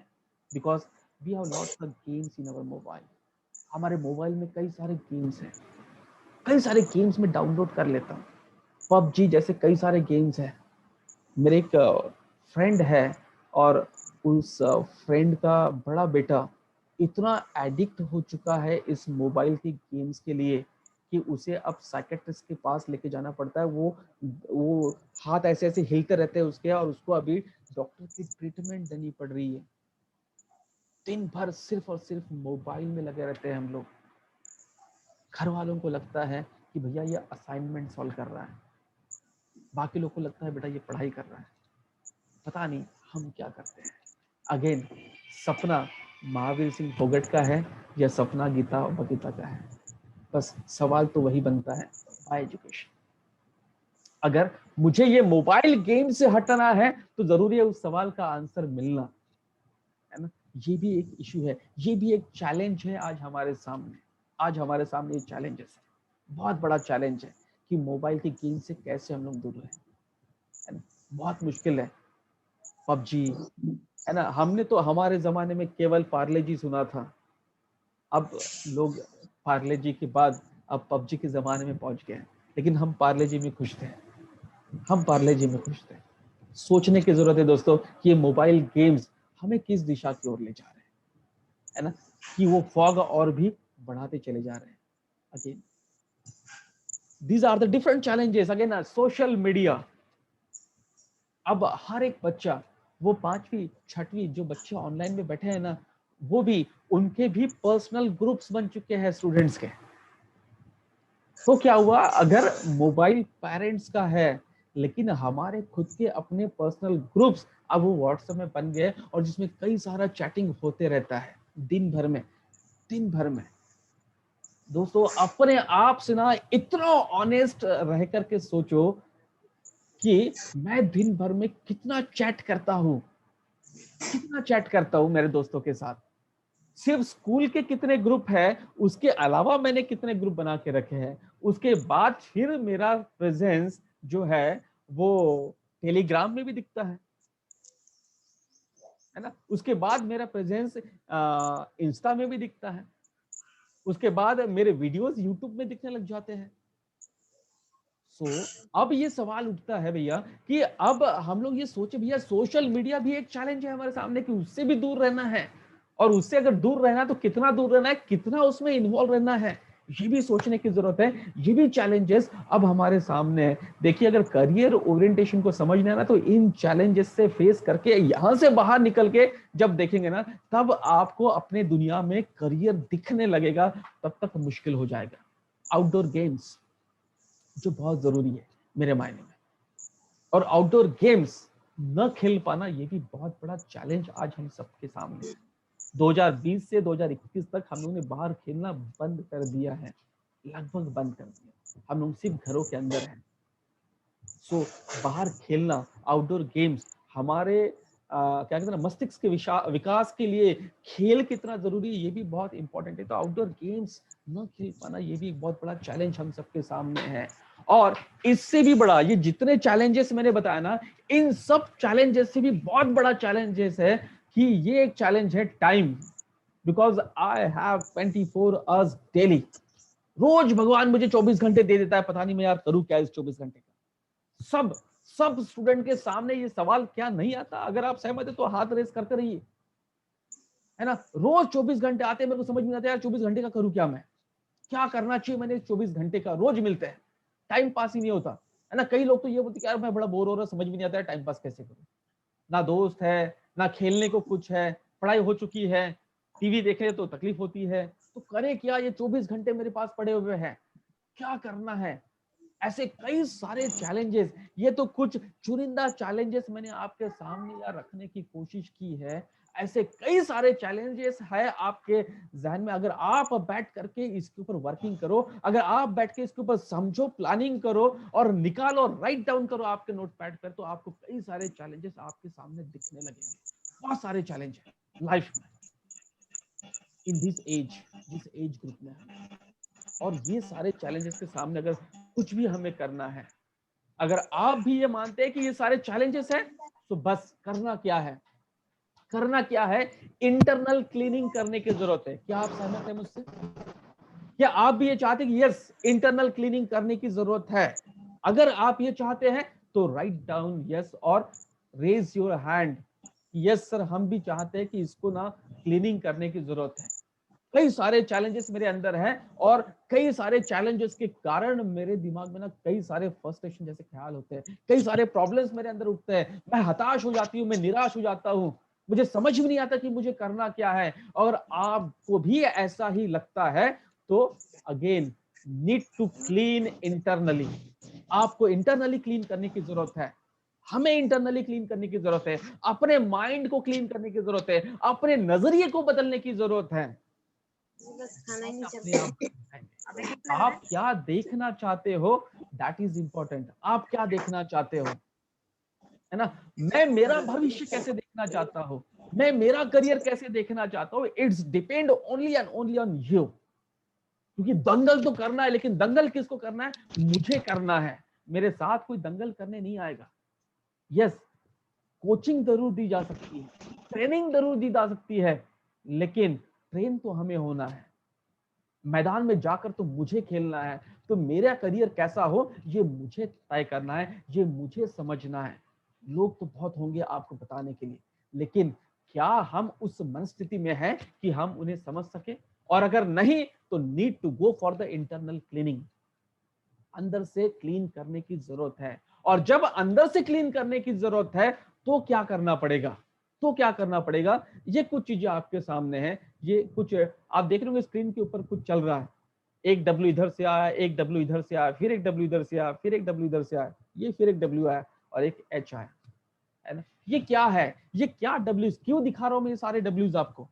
because we have lots of games in our mobile. हमारे मोबाइल में कई सारे गेम्स हैं, कई सारे गेम्स में डाउनलोड कर लेता हूँ, पबजी जैसे कई सारे गेम्स हैं। मेरे एक फ्रेंड है और उस फ्रेंड का बड़ा बेटा इतना एडिक्ट हो चुका है इस मोबाइल के गेम्स के लिए कि उसे अब साइकेट्रिस्ट के पास लेके जाना पड़ता है। वो हाथ ऐसे ऐसे हिलते रहते हैं उसके, और उसको अभी डॉक्टर की ट्रीटमेंट देनी पड़ रही है। दिन भर सिर्फ और सिर्फ मोबाइल में लगे रहते हैं हम लोग। घर वालों को लगता है कि भैया ये असाइनमेंट सॉल्व कर रहा है, बाकी लोग को लगता है बेटा ये पढ़ाई कर रहा है। पता नहीं हम क्या करते हैं। अगेन, सपना महावीर सिंह फोगट का है या सपना गीता बगीता का है? बस सवाल तो वही बनता है, बाय एजुकेशन। अगर मुझे ये मोबाइल गेम से हटना है तो जरूरी है उस सवाल का आंसर मिलना, है ना। ये भी एक इशू है, ये भी एक चैलेंज है आज हमारे सामने। आज हमारे सामने ये चैलेंजेस है, बहुत बड़ा चैलेंज है कि मोबाइल के गेम से कैसे हम लोग दूर रहें, है ना। बहुत मुश्किल है। पबजी, है ना, हमने तो हमारे जमाने में केवल पार्ले जी सुना था। अब लोग पार्ले जी के बाद अब पबजी के जमाने में पहुंच गए हैं, लेकिन हम पार्ले जी में खुश थे, हम पार्ले जी में खुश थे। सोचने की जरूरत है दोस्तों कि ये मोबाइल गेम्स हमें किस दिशा की ओर ले जा रहे हैं, है ना, कि वो फॉग और भी बढ़ाते चले जा रहे हैं। Again these are the different challenges. Again social media, अब हर एक बच्चा, वो 5वीं 6वीं जो बच्चे ऑनलाइन में बैठे हैं ना, वो भी, उनके भी पर्सनल ग्रुप्स बन चुके हैं स्टूडेंट्स के। तो क्या हुआ, अगर मोबाइल पेरेंट्स का है लेकिन हमारे खुद के अपने पर्सनल ग्रुप्स अब वो व्हाट्सएप में बन गए, और जिसमें कई सारा चैटिंग होते रहता है दिन भर में, दिन भर में। दोस्तों अपने आप से ना इतना ऑनेस्ट रह करके सोचो कि मैं दिन भर में कितना चैट करता हूं, कितना चैट करता हूं मेरे दोस्तों के साथ। सिर्फ स्कूल के कितने ग्रुप है, उसके अलावा मैंने कितने ग्रुप बना के रखे हैं। उसके बाद फिर मेरा प्रेजेंस जो है वो टेलीग्राम में भी दिखता है ना। उसके बाद मेरा प्रेजेंस इंस्टा में भी दिखता है। उसके बाद मेरे वीडियोस यूट्यूब में दिखने लग जाते हैं। अब ये सवाल उठता है भैया कि अब हम लोग ये सोचे भैया सोशल मीडिया भी एक चैलेंज है हमारे सामने कि उससे भी दूर रहना है, और उससे अगर दूर रहना है तो कितना दूर रहना है, कितना उसमें इन्वॉल्व रहना है, ये भी सोचने की जरूरत है। ये भी चैलेंजेस अब हमारे सामने है। देखिए अगर करियर ओरिएंटेशन को समझना है ना, तो इन चैलेंजेस से फेस करके यहां से बाहर निकल के जब देखेंगे ना, तब आपको अपने दुनिया में करियर दिखने लगेगा, तब तक मुश्किल हो जाएगा। आउटडोर गेम्स जो बहुत जरूरी है मेरे मायने में, और आउटडोर गेम्स न खेल पाना ये भी बहुत बड़ा चैलेंज आज हम सबके सामने है। 2020 से 2021 तक हम लोगों ने बाहर खेलना बंद कर दिया है, लगभग बंद कर दिया। हम लोग सिर्फ घरों के अंदर हैं। सो बाहर खेलना, आउटडोर गेम्स हमारे क्या कहते हैं ना, मस्तिष्क के विकास के लिए खेल कितना जरूरी है ये भी बहुत इंपॉर्टेंट है। तो आउटडोर गेम्स न खेल पाना ये भी एक बहुत बड़ा चैलेंज हम सबके सामने है। और इससे भी बड़ा, ये जितने चैलेंजेस मैंने बताया ना, इन सब चैलेंजेस से भी बहुत बड़ा चैलेंजेस है कि ये एक चैलेंज है time. Because I have 24 hours daily. रोज भगवान मुझे 24 घंटे दे देता है, पता नहीं मैं यार करूं क्या इस 24 घंटे का। सब स्टूडेंट के सामने ये सवाल क्या नहीं आता? अगर आप सहमत है तो हाथ रेस करते रहिए, है ना। रोज 24 घंटे आते हैं, मेरे को समझ नहीं आता यार 24 घंटे का करूं क्या, मैं क्या करना चाहिए। मैंने 24 घंटे का रोज मिलते हैं, टाइम पास ही नहीं होता, है ना। कई लोग तो ये बोलते हैं यार मैं बड़ा बोर हो रहा, समझ भी नहीं आता है टाइम पास कैसे करूं। ना दोस्त है, ना खेलने को कुछ है, पढ़ाई हो चुकी है, टीवी देखे तो तकलीफ होती है, तो करे क्या, ये 24 घंटे मेरे पास पड़े हुए हैं, क्या करना है। ऐसे कई सारे चैलेंजेस, ये तो कुछ चुनिंदा चैलेंजेस मैंने आपके सामने या रखने की कोशिश की है। ऐसे कई सारे चैलेंजेस है आपके जहन में। अगर आप बैठ करके इसके ऊपर वर्किंग करो, अगर आप बैठ के इसके ऊपर समझो, प्लानिंग करो और निकालो, राइट डाउन करो आपके नोटपैड पर, तो आपको कई सारे चैलेंजेस आपके सामने दिखने लगेंगे। बहुत सारे चैलेंज है लाइफ में, इन दिस एज, जिस एज ग्रुप में है। और ये सारे चैलेंजेस के सामने अगर कुछ भी हमें करना है, अगर आप भी ये मानते हैं कि ये सारे चैलेंजेस हैं, तो बस करना क्या है, करना क्या है, इंटरनल क्लीनिंग करने की जरूरत है। क्या आप सहमत हैं मुझसे? क्या आप भी ये चाहते हैं कि यस, इंटरनल क्लीनिंग करने की जरूरत है? अगर आप ये चाहते हैं तो राइट डाउन यस और raise your hand yes sir, हम भी चाहते हैं कि इसको ना क्लीनिंग करने की जरूरत है। कई सारे चैलेंजेस मेरे अंदर हैं और कई सारे चैलेंजेस के कारण मेरे दिमाग में ना कई सारे फ्रस्ट्रेशन जैसे ख्याल होते हैं, कई सारे प्रॉब्लम्स मेरे अंदर उठते हैं, मैं हताश हो जाती हूँ, मैं निराश हो जाता हूँ, मुझे समझ भी नहीं आता कि मुझे करना क्या है। और आपको भी ऐसा ही लगता है तो again need to clean internally. आपको इंटरनली क्लीन करने की जरूरत है, हमें इंटरनली क्लीन करने की जरूरत है, अपने माइंड को क्लीन करने की जरूरत है, अपने नजरिए को बदलने की जरूरत है। बस खाना ही नहीं अपने आप चलता। आप क्या देखना चाहते हो, दैट इज इंपॉर्टेंट। आप क्या देखना चाहते हो, है ना? मैं मेरा भविष्य कैसे देखना चाहता हूँ, मैं मेरा करियर कैसे देखना चाहता हूँ, it's depend only and only on you. क्योंकि दंगल तो करना है, लेकिन दंगल किसको करना है? मुझे करना है। मेरे साथ कोई दंगल करने नहीं आएगा। यस, कोचिंग जरूर दी जा सकती है, ट्रेनिंग जरूर दी जा सकती है, लेकिन ट्रेन तो हमें होना है। मैदान में जाकर तो मुझे खेलना है। तो मेरा करियर कैसा हो ये मुझे तय करना है, ये मुझे समझना है। लोग तो बहुत होंगे आपको बताने के लिए, लेकिन क्या हम उस मनस्थिति में हैं कि हम उन्हें समझ सके? और अगर नहीं तो need to go for the internal cleaning. अंदर से क्लीन करने की जरूरत है। और जब अंदर से क्लीन करने की जरूरत है तो क्या करना पड़ेगा? तो क्या करना पड़ेगा? ये कुछ चीजें आपके सामने हैं। ये कुछ आप देख रहे होंगे स्क्रीन के ऊपर कुछ चल रहा है। एक डब्ल्यू इधर से आया, एक डब्ल्यू इधर से आया, फिर एक डब्ल्यू इधर से आया, फिर एक डब्ल्यू इधर से आया, ये फिर एक डब्ल्यू आया और एक एच आया, है ना? ये क्या है? ये क्या डब्ल्यूज क्यों दिखा रहा हूं मैं ये सारे डब्ल्यूज आपको?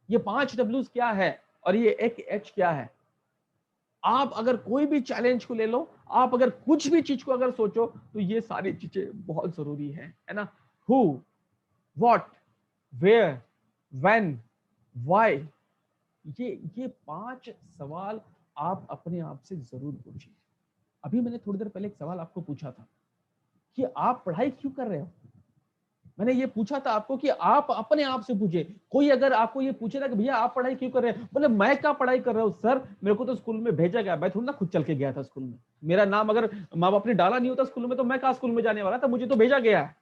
ये 5 डब्ल्यूज क्या है और ये एक एच क्या है? आप अगर कोई भी चैलेंज को ले लो, आप अगर कुछ भी चीज को अगर सोचो तो ये सारी चीजें बहुत जरूरी है ना? Who, what, where, when, why, ये 5 सवाल आप अपने आप से जरूर पूछिए। अभी मैंने थोड़ी देर पहले एक सवाल आपको पूछा था कि आप पढ़ाई क्यों कर रहे हो। मैंने ये पूछा था आपको कि आप अपने आप से पूछे। कोई अगर आपको ये पूछेगा कि भैया आप पढ़ाई क्यों कर रहे हैं, बोले मैं क्या पढ़ाई कर रहा हूँ सर, मेरे को तो स्कूल में भेजा गया, मैं थोड़ी ना खुद चल के गया था स्कूल में। मेरा नाम अगर माँ बाप ने डाला नहीं होता स्कूल में तो मैं कहाँ स्कूल में जाने वाला था, मुझे तो भेजा गया है।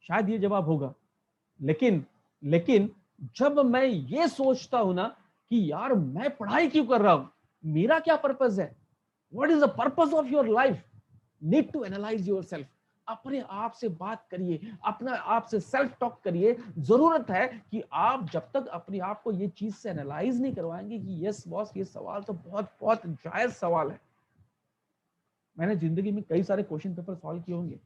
शायद ये जवाब होगा। लेकिन लेकिन जब मैं ये सोचता हूं ना कि यार मैं पढ़ाई क्यों कर रहा हूं, मेरा क्या पर्पस है, what is the purpose of your life, need to analyse your self. अपने आप से बात करिए, अपना आप से सेल्फ टॉक करिए। जरूरत है कि आप जब तक अपने आप को ये चीज से एनालाइज नहीं करवाएंगे कि यस बॉस ये सवाल तो बहुत बहुत जायज सवाल है। मैंने जिंदगी में कई सारे क्वेश्चन पेपर सॉल्व किए होंगे,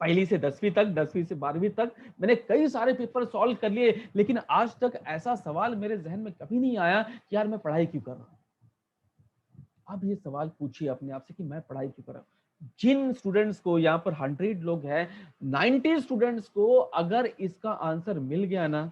पहली से 10वीं तक, 10वीं से 12वीं तक मैंने कई सारे पेपर सॉल्व कर लिए, लेकिन आज तक ऐसा सवाल मेरे जहन में कभी नहीं आया कि यार मैं पढ़ाई क्यों कर रहा हूं। अब ये सवाल पूछिए अपने आप से कि मैं पढ़ाई क्यों कर रहा हूं। जिन स्टूडेंट्स को यहाँ पर 100 लोग हैं, 90 स्टूडेंट्स को अगर इसका आंसर मिल गया ना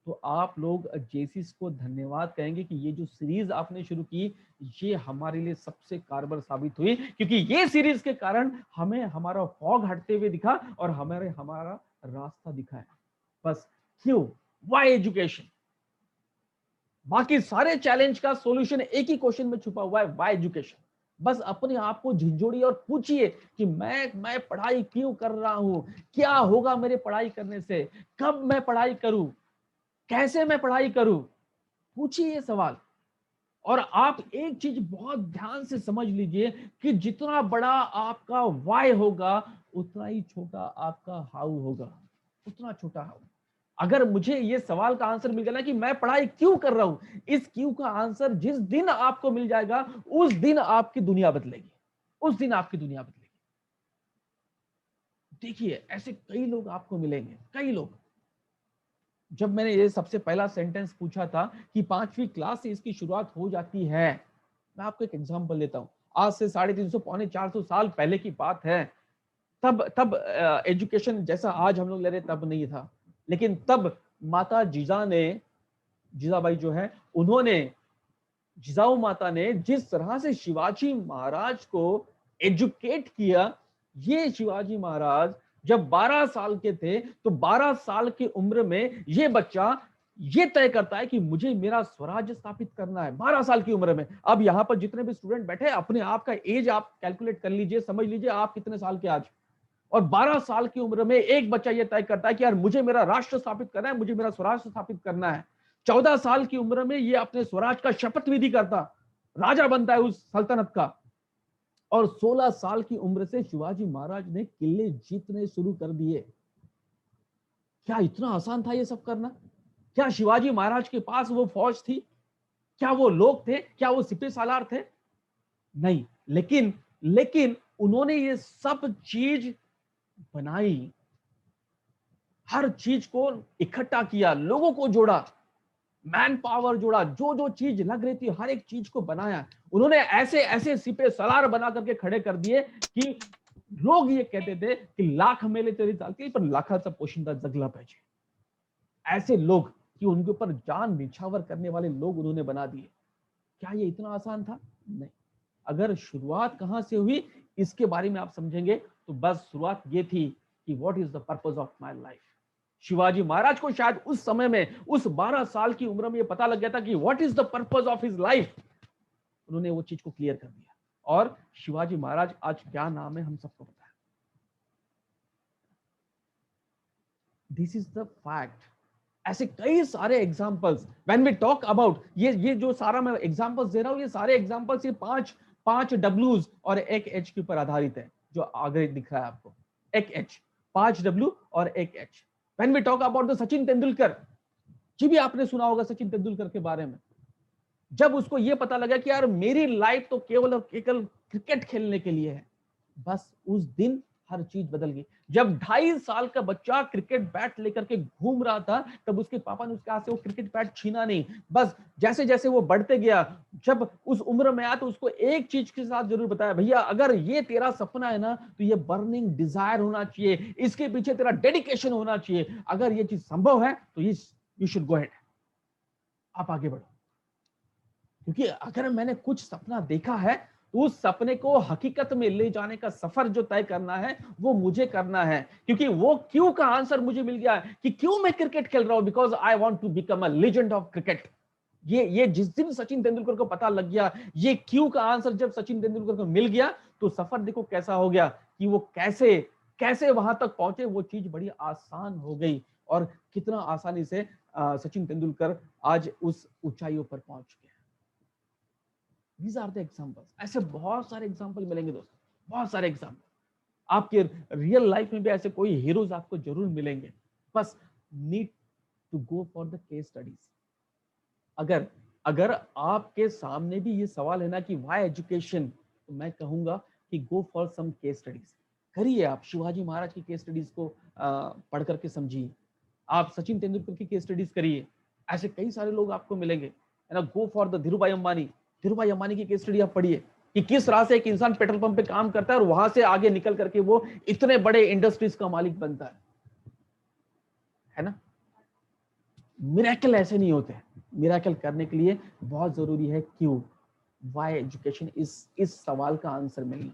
तो आप लोग जेसिस को धन्यवाद कहेंगे कि ये जो सीरीज आपने शुरू की ये हमारे लिए सबसे कारगर साबित हुई, क्योंकि ये सीरीज के कारण हमें हमारा फॉग हटते हुए दिखा और हमारा रास्ता दिखा है। बस क्यों? Why education. बाकी सारे चैलेंज का सॉल्यूशन एक ही क्वेश्चन में छुपा हुआ है, व्हाई एजुकेशन। बस अपने आप को झिझोड़िए और पूछिए कि मैं पढ़ाई क्यों कर रहा हूं, क्या होगा मेरे पढ़ाई करने से, कब मैं पढ़ाई करूं, कैसे मैं पढ़ाई करूं। पूछिए ये सवाल। और आप एक चीज बहुत ध्यान से समझ लीजिए कि जितना बड़ा आपका वाई होगा उतना ही छोटा आपका हाउ होगा, उतना छोटा हाउ। अगर मुझे ये सवाल का आंसर मिल गया ना कि मैं पढ़ाई क्यों कर रहा हूं, इस क्यों का आंसर जिस दिन आपको मिल जाएगा उस दिन आपकी दुनिया बदलेगी, उस दिन आपकी दुनिया बदलेगी। देखिए ऐसे कई लोग आपको मिलेंगे, कई लोग। जब मैंने ये सबसे पहला सेंटेंस पूछा था कि 5वीं क्लास से इसकी शुरुआत हो जाती है, मैं आपको एक एग्जांपल देता हूं। आज से 350 पौने 400 साल पहले की बात है। तब तब एजुकेशन जैसा आज हम लोग ले रहे तब नहीं था, लेकिन तब माता जीजाबाई जो है उन्होंने, जिजाऊ माता ने जिस तरह से शिवाजी महाराज को एजुकेट किया, ये शिवाजी महाराज जब 12 साल के थे तो 12 साल की उम्र में ये बच्चा ये तय करता है कि मुझे मेरा स्वराज्य स्थापित करना है, 12 साल की उम्र में। अब यहां पर जितने भी स्टूडेंट बैठे अपने आप का एज आप कैलकुलेट कर लीजिए, समझ लीजिए आप कितने साल के आज। और 12 साल की उम्र में एक बच्चा ये तय करता है कि यार मुझे मेरा राष्ट्र स्थापित करना है, मुझे मेरा स्वराष्ट्र स्थापित करना है। 14 साल की उम्र में ये अपने स्वराज का शपथ विधि करता, राजा बनता है उस सल्तनत का। और 16 साल की उम्र से शिवाजी महाराज ने किले जीतने शुरू कर दिए। क्या इतना आसान था ये सब करना? क्या शिवाजी महाराज के पास वो फौज थी? क्या वो लोग थे? क्या वो सिपह सालार थे? नहीं। लेकिन लेकिन उन्होंने ये सब चीज बनाई, हर चीज को इकट्ठा किया, लोगों को जोड़ा, मैन पावर जोड़ा, जो जो चीज लग रही थी हर एक चीज को बनाया। उन्होंने ऐसे ऐसे सिपे सलार बना करके खड़े कर दिए कि लोग ये कहते थे कि लाख मेले तेरी चालती पर लाखाचा पोशिंदा जगला पाहिजे। ऐसे लोग कि उनके ऊपर जान निछावर करने वाले लोग उन्होंने बना दिए। क्या ये इतना आसान था? नहीं। अगर शुरुआत कहां से हुई इसके बारे में आप समझेंगे तो बस शुरुआत ये थी कि what is the purpose of my life. Shivaji Maharaj को शायद उस समय में, उस 12 साल की उम्र में ये पता लग गया था कि what is the purpose of his life. उन्होंने वो चीज को क्लियर कर दिया और शिवाजी महाराज आज क्या नाम है हम सबको पता है। This is the fact. ऐसे कई सारे examples when we talk about ये जो सारा मैं एग्जांपल्स दे रहा हूं, ये सारे एग्जांपल्स ये पांच डब्ल्यूज और एक एच के ऊपर आधारित है। जो आगे दिख रहा है आपको, एक एच, 5 डब्ल्यू और एक H. When we talk about the Sachin Tendulkar ji, भी आपने सुना होगा सचिन तेंदुलकर के बारे में। जब उसको ये पता लगा कि यार मेरी लाइफ तो केवल और केवल क्रिकेट खेलने के लिए है, बस उस दिन हर चीज बदल गई। जब 2.5 साल का बच्चा क्रिकेट बैट लेकर के घूम रहा था, तब उसके पापा ने उसके हाथ से वो क्रिकेट बैट छीना नहीं। बस जैसे जैसे वो बढ़ते गया, जब उस उम्र में आया तो उसको एक चीज के साथ जरूर बताया, भैया अगर ये तेरा सपना है ना तो ये बर्निंग डिजायर होना चाहिए, इसके पीछे तेरा डेडिकेशन होना चाहिए। अगर ये चीज संभव है तो यू शुड गो अहेड, आप आगे बढ़ो। क्योंकि अगर मैंने कुछ सपना देखा है तो उस सपने को हकीकत में ले जाने का सफर जो तय करना है वो मुझे करना है। क्योंकि वो क्यों का आंसर मुझे मिल गया कि क्यों मैं क्रिकेट खेल रहा हूं, because I want to become a legend of cricket. ये जिस दिन सचिन तेंदुलकर को पता लग गया, ये क्यों का आंसर जब सचिन तेंदुलकर को मिल गया, तो सफर देखो कैसा हो गया कि वो कैसे कैसे वहां तक पहुंचे। वो चीज बड़ी आसान हो गई और कितना आसानी से सचिन तेंदुलकर आज उस ऊंचाइयों पर पहुंच गए। These are the examples. ऐसे बहुत सारे एग्जाम्पल मिलेंगे दोस्तों, बहुत सारे एग्जाम्पल। आपके रियल लाइफ में भी ऐसे कोई हीरोज आपको जरूर मिलेंगे। बस need to go for the case studies. अगर अगर आपके सामने भी ये सवाल है ना कि व्हाई एजुकेशन, तो मैं कहूंगा कि go for some case studies. करिए, आप शिवाजी महाराज की केस स्टडीज को पढ़ करके समझिए। आप सचिन तेंदुलकर की केस स्टडीज करिए। ऐसे कई सारे लोग आपको मिलेंगे, है ना। गो फॉर द धीरूभाई अंबानी, धीरूभाई अंबानी की केस स्टडी आप पढ़िए कि किस तरह से एक इंसान पेट्रोल पंप पे काम करता है और वहां से आगे निकल करके वो इतने बड़े इंडस्ट्रीज का मालिक बनता है ना। मिरेकल ऐसे नहीं होते। मिरेकल करने के लिए बहुत जरूरी है क्यों, व्हाई एजुकेशन, इस सवाल का आंसर मिलना।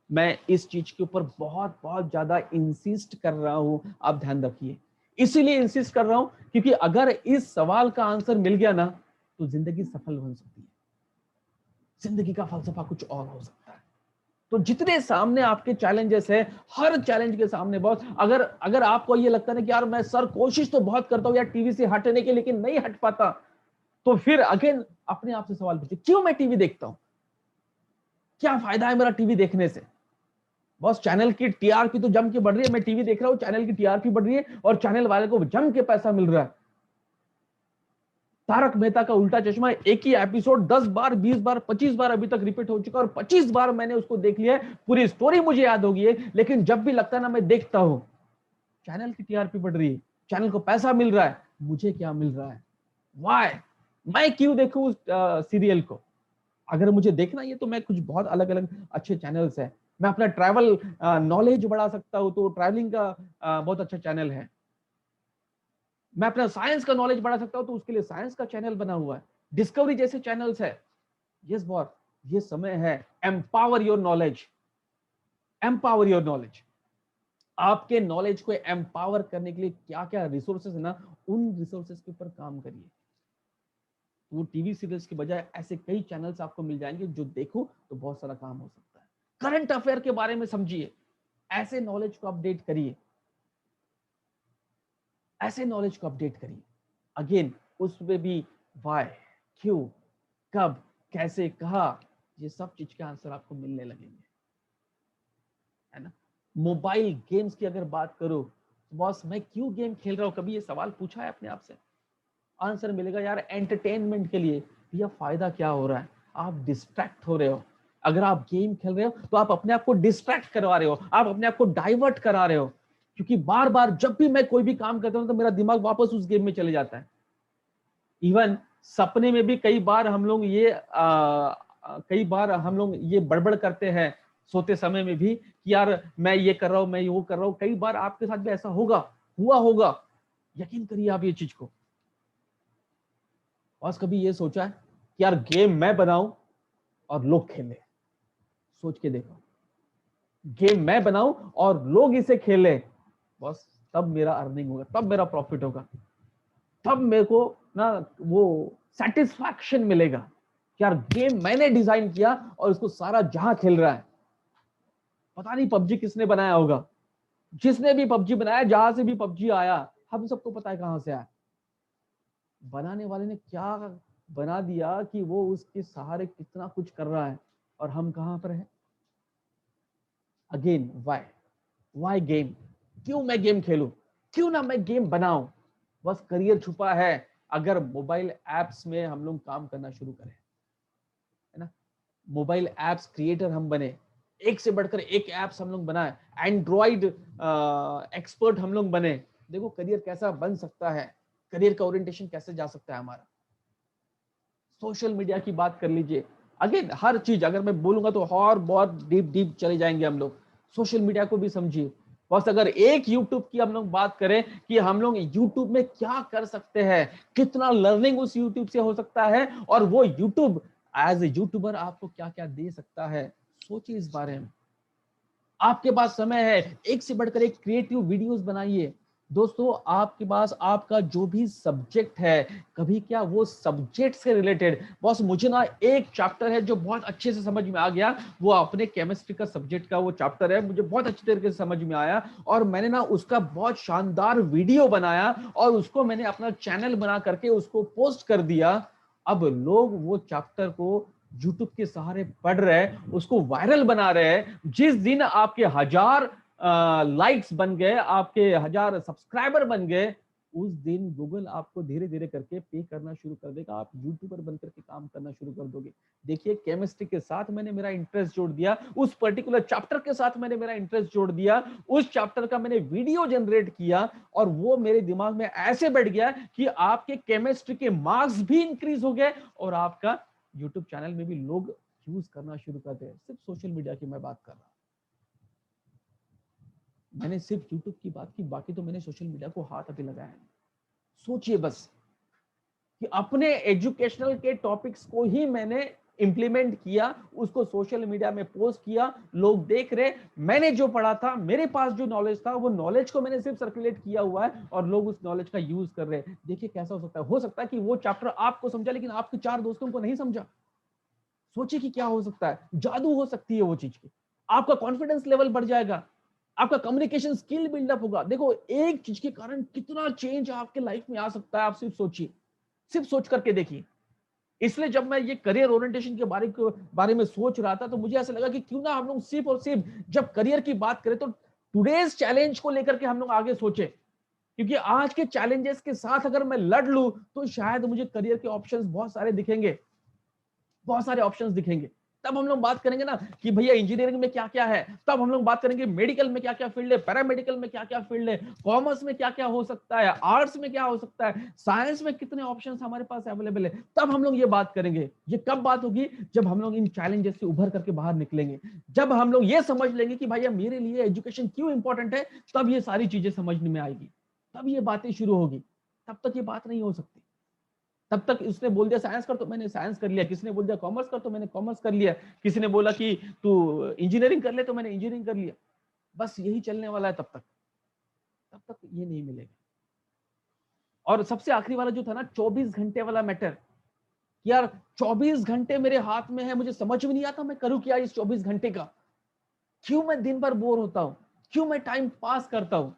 मैं इस चीज के ऊपर बहुत बहुत ज्यादा इंसिस्ट कर रहा हूं, आप ध्यान रखिए। इसीलिए इंसिस्ट कर रहा हूं क्योंकि अगर इस सवाल का आंसर मिल गया ना तो जिंदगी सफल बन सकती है, जिंदगी का फलसफा कुछ और हो सकता है। तो जितने सामने आपके चैलेंजेस है, हर चैलेंज के सामने बहुत, अगर अगर आपको ये लगता है कि यार मैं सर कोशिश तो बहुत करता हूं यार टीवी से हटने की, लेकिन नहीं हट पाता, तो फिर अगेन अपने आप से सवाल पूछिए, क्यों मैं टीवी देखता हूं? क्या फायदा है मेरा टीवी देखने से? बस चैनल की टीआरपी तो जम के बढ़ रही है, मैं टीवी देख रहा हूं, चैनल की टीआरपी बढ़ रही है और चैनल वाले को जम के पैसा मिल रहा है। तारक मेहता का उल्टा चश्मा एक ही एपिसोड 10 बार, 20 बार, 25 बार अभी तक रिपीट हो चुका और 25 बार मैंने उसको देख लिया है, पूरी स्टोरी मुझे याद हो गई है। लेकिन जब भी लगता है ना मैं देखता हूं, चैनल की टीआरपी बढ़ रही है, चैनल को पैसा मिल रहा है, मुझे क्या मिल रहा है? वाई? मैं क्यों देखूं उस सीरियल को? अगर मुझे देखना है तो मैं कुछ बहुत अलग अलग अच्छे चैनल्स है। मैं अपना ट्रैवल नॉलेज बढ़ा सकता हूं तो ट्रैवलिंग का बहुत अच्छा चैनल है। मैं अपना साइंस का नॉलेज बढ़ा सकता हूं तो उसके लिए साइंस का चैनल बना हुआ है। डिस्कवरी जैसे चैनल्स है। यस बॉस, ये समय है empower your knowledge, empower your knowledge. आपके नॉलेज को एम्पावर करने के लिए क्या क्या रिसोर्सेज है ना, उन रिसोर्सेज के ऊपर काम करिए। वो टीवी सीरियल्स के बजाय ऐसे कई चैनल्स आपको मिल जाएंगे जो देखो तो बहुत सारा काम हो सकता है। करंट अफेयर के बारे में समझिए, ऐसे नॉलेज को अपडेट करिए, ऐसे नॉलेज को अपडेट करिए। अगेन उसमें भी वाई, क्यों, कब, कैसे, कहा, ये सब चीज के आंसर आपको मिलने लगेंगे, है ना। मोबाइल गेम्स की अगर बात करो, बॉस मैं क्यों गेम खेल रहा हूं, कभी ये सवाल पूछा है अपने आप से? आंसर मिलेगा यार एंटरटेनमेंट के लिए। भैया फायदा क्या हो रहा है, आप डिस्ट्रैक्ट हो रहे हो। अगर आप गेम खेल रहे हो तो आप अपने आप को डिस्ट्रैक्ट करवा रहे हो, आप अपने आप को डाइवर्ट करा रहे हो, क्योंकि बार बार जब भी मैं कोई भी काम करता हूं तो मेरा दिमाग वापस उस गेम में चले जाता है। इवन सपने में भी कई बार हम लोग ये बड़बड़ करते हैं सोते समय में भी कि यार मैं ये कर रहा हूं, मैं वो कर रहा हूं। कई बार आपके साथ भी ऐसा होगा, हुआ होगा, यकीन करिए आप ये चीज को। बस कभी ये सोचा है कि यार गेम मैं बनाऊं और लोग खेलें? सोच के देखो, गेम मैं बनाऊं और लोग इसे खेलें, बस तब मेरा अर्निंग होगा, तब मेरा प्रॉफिट होगा, तब मेरे को ना वो सेटिस्फैक्शन मिलेगा कि यार गेम मैंने डिजाइन किया और इसको सारा जहां खेल रहा है। पता नहीं पबजी किसने बनाया होगा, जिसने भी पबजी बनाया, जहां से भी पबजी आया, हम सबको पता है कहां से आया। बनाने वाले ने क्या बना दिया कि वो उसके सहारे कितना कुछ कर रहा है और हम कहां पर हैं। अगेन वाई गेम, क्यों मैं गेम खेलूं, क्यों ना मैं गेम बनाऊं? बस करियर छुपा है अगर मोबाइल एप्स में हम लोग काम करना शुरू करें, है ना। मोबाइल एप्स क्रिएटर हम बने, एक से बढ़कर एक एप्स हम लोग बनाए, एंड्रॉइड एक्सपर्ट हम लोग बने। देखो करियर कैसा बन सकता है, करियर का ओरिएंटेशन कैसे जा सकता है हमारा। सोशल मीडिया की बात कर लीजिए, अगेन हर चीज अगर मैं बोलूंगा तो और बहुत डीप डीप चले जाएंगे हम लोग। सोशल मीडिया को भी समझिए। बस अगर एक यूट्यूब की हम लोग बात करें कि हम लोग यूट्यूब में क्या कर सकते हैं, कितना लर्निंग उस यूट्यूब से हो सकता है, और वो यूट्यूब एज ए यूट्यूबर आपको क्या क्या दे सकता है, सोचिए इस बारे में। आपके पास समय है, एक से बढ़कर एक क्रिएटिव वीडियोस बनाइए। दोस्तों आपके पास आपका जो भी सब्जेक्ट है, कभी क्या वो सब्जेक्ट से रिलेटेड, बॉस मुझे ना एक चैप्टर है जो बहुत अच्छे से समझ में आ गया, वो अपने केमिस्ट्री का सब्जेक्ट का वो चैप्टर है, मुझे बहुत अच्छी तरीके से समझ में आया और मैंने ना उसका बहुत शानदार वीडियो बनाया और उसको मैंने अपना चैनल बना करके उसको पोस्ट कर दिया। अब लोग वो चैप्टर को यूट्यूब के सहारे पढ़ रहे हैं, उसको वायरल बना रहे हैं। जिस दिन आपके 1000 लाइक्स बन गए, आपके 1000 सब्सक्राइबर बन गए, उस दिन गूगल आपको धीरे धीरे करके पे करना शुरू कर देगा, आप यूट्यूबर बनकर के काम करना शुरू कर दोगे। देखिए केमिस्ट्री के साथ मैंने मेरा इंटरेस्ट जोड़ दिया, उस पर्टिकुलर चैप्टर के साथ मैंने मेरा इंटरेस्ट जोड़ दिया, उस चैप्टर का मैंने वीडियो जनरेट किया और वो मेरे दिमाग में ऐसे बैठ गया कि आपके केमिस्ट्री के मार्क्स भी इंक्रीज हो गए और आपका यूट्यूब चैनल में भी लोग यूज करना शुरू करते हैं। सिर्फ सोशल मीडिया की मैं बात कर रहा हूं, मैंने सिर्फ यूट्यूब की बात की, बाकी तो मैंने सोशल मीडिया को हाथ अभी लगाया है। सोचिए बस कि अपने एजुकेशनल के टॉपिक्स को ही मैंने इंप्लीमेंट किया, उसको सोशल मीडिया में पोस्ट किया, लोग देख रहे, मैंने जो पढ़ा था, मेरे पास जो नॉलेज था, वो नॉलेज को मैंने सिर्फ सर्कुलेट किया हुआ है और लोग उस नॉलेज का यूज कर रहे हैं। देखिए कैसा हो सकता है कि वो चैप्टर आपको समझा लेकिन आपके 4 दोस्तों को नहीं समझा। सोचिए कि क्या हो सकता है, जादू हो सकती है वो चीज की। आपका कॉन्फिडेंस लेवल बढ़ जाएगा, आपका कम्युनिकेशन स्किल बिल्डअप होगा। देखो एक चीज के कारण कितना चेंज आपके लाइफ में आ सकता है, आप सिर्फ सोचिए, सिर्फ सोच करके देखिए। इसलिए जब मैं ये करियर ओरिएंटेशन के बारे में सोच रहा था तो मुझे ऐसा लगा कि क्यों ना हम लोग सिर्फ और सिर्फ जब करियर की बात करें तो टुडेज चैलेंज को लेकर के हम लोग आगे सोचे, क्योंकि आज के चैलेंजेस के साथ अगर मैं लड़ लूं तो शायद मुझे करियर के ऑप्शंस बहुत सारे दिखेंगे, बहुत सारे ऑप्शंस दिखेंगे। तब हम लोग बात करेंगे ना कि भैया इंजीनियरिंग में क्या क्या है, तब हम लोग बात करेंगे मेडिकल में क्या क्या फील्ड है, पैरामेडिकल में क्या क्या फील्ड है, कॉमर्स में क्या क्या हो सकता है, आर्ट्स में क्या हो सकता है, साइंस में कितने ऑप्शंस हमारे पास अवेलेबल है। तब हम लोग ये बात करेंगे। ये कब बात होगी, जब हम लोग इन चैलेंजेस से उभर करके बाहर निकलेंगे, जब हम लोग ये समझ लेंगे कि भैया मेरे लिए एजुकेशन क्यों इंपॉर्टेंट है, तब ये सारी चीजें समझने में आएगी, तब ये बातें शुरू होगी। तब तक ये बात नहीं हो सकती। तब तक उसने बोल दिया साइंस कर तो मैंने साइंस कर लिया, किसी ने बोल दिया कॉमर्स कर तो मैंने कॉमर्स कर लिया, किसी ने बोला कि तू इंजीनियरिंग कर ले तो मैंने इंजीनियरिंग कर लिया। बस यही चलने वाला है तब तक ये नहीं मिलेगा। और सबसे आखिरी वाला जो था ना 24 घंटे वाला मैटर, यार 24 घंटे मेरे हाथ में है, मुझे समझ में नहीं आता मैं करूं क्या इस 24 घंटे का, क्यों मैं दिन भर बोर होता हूं, क्यों मैं टाइम पास करता हूं?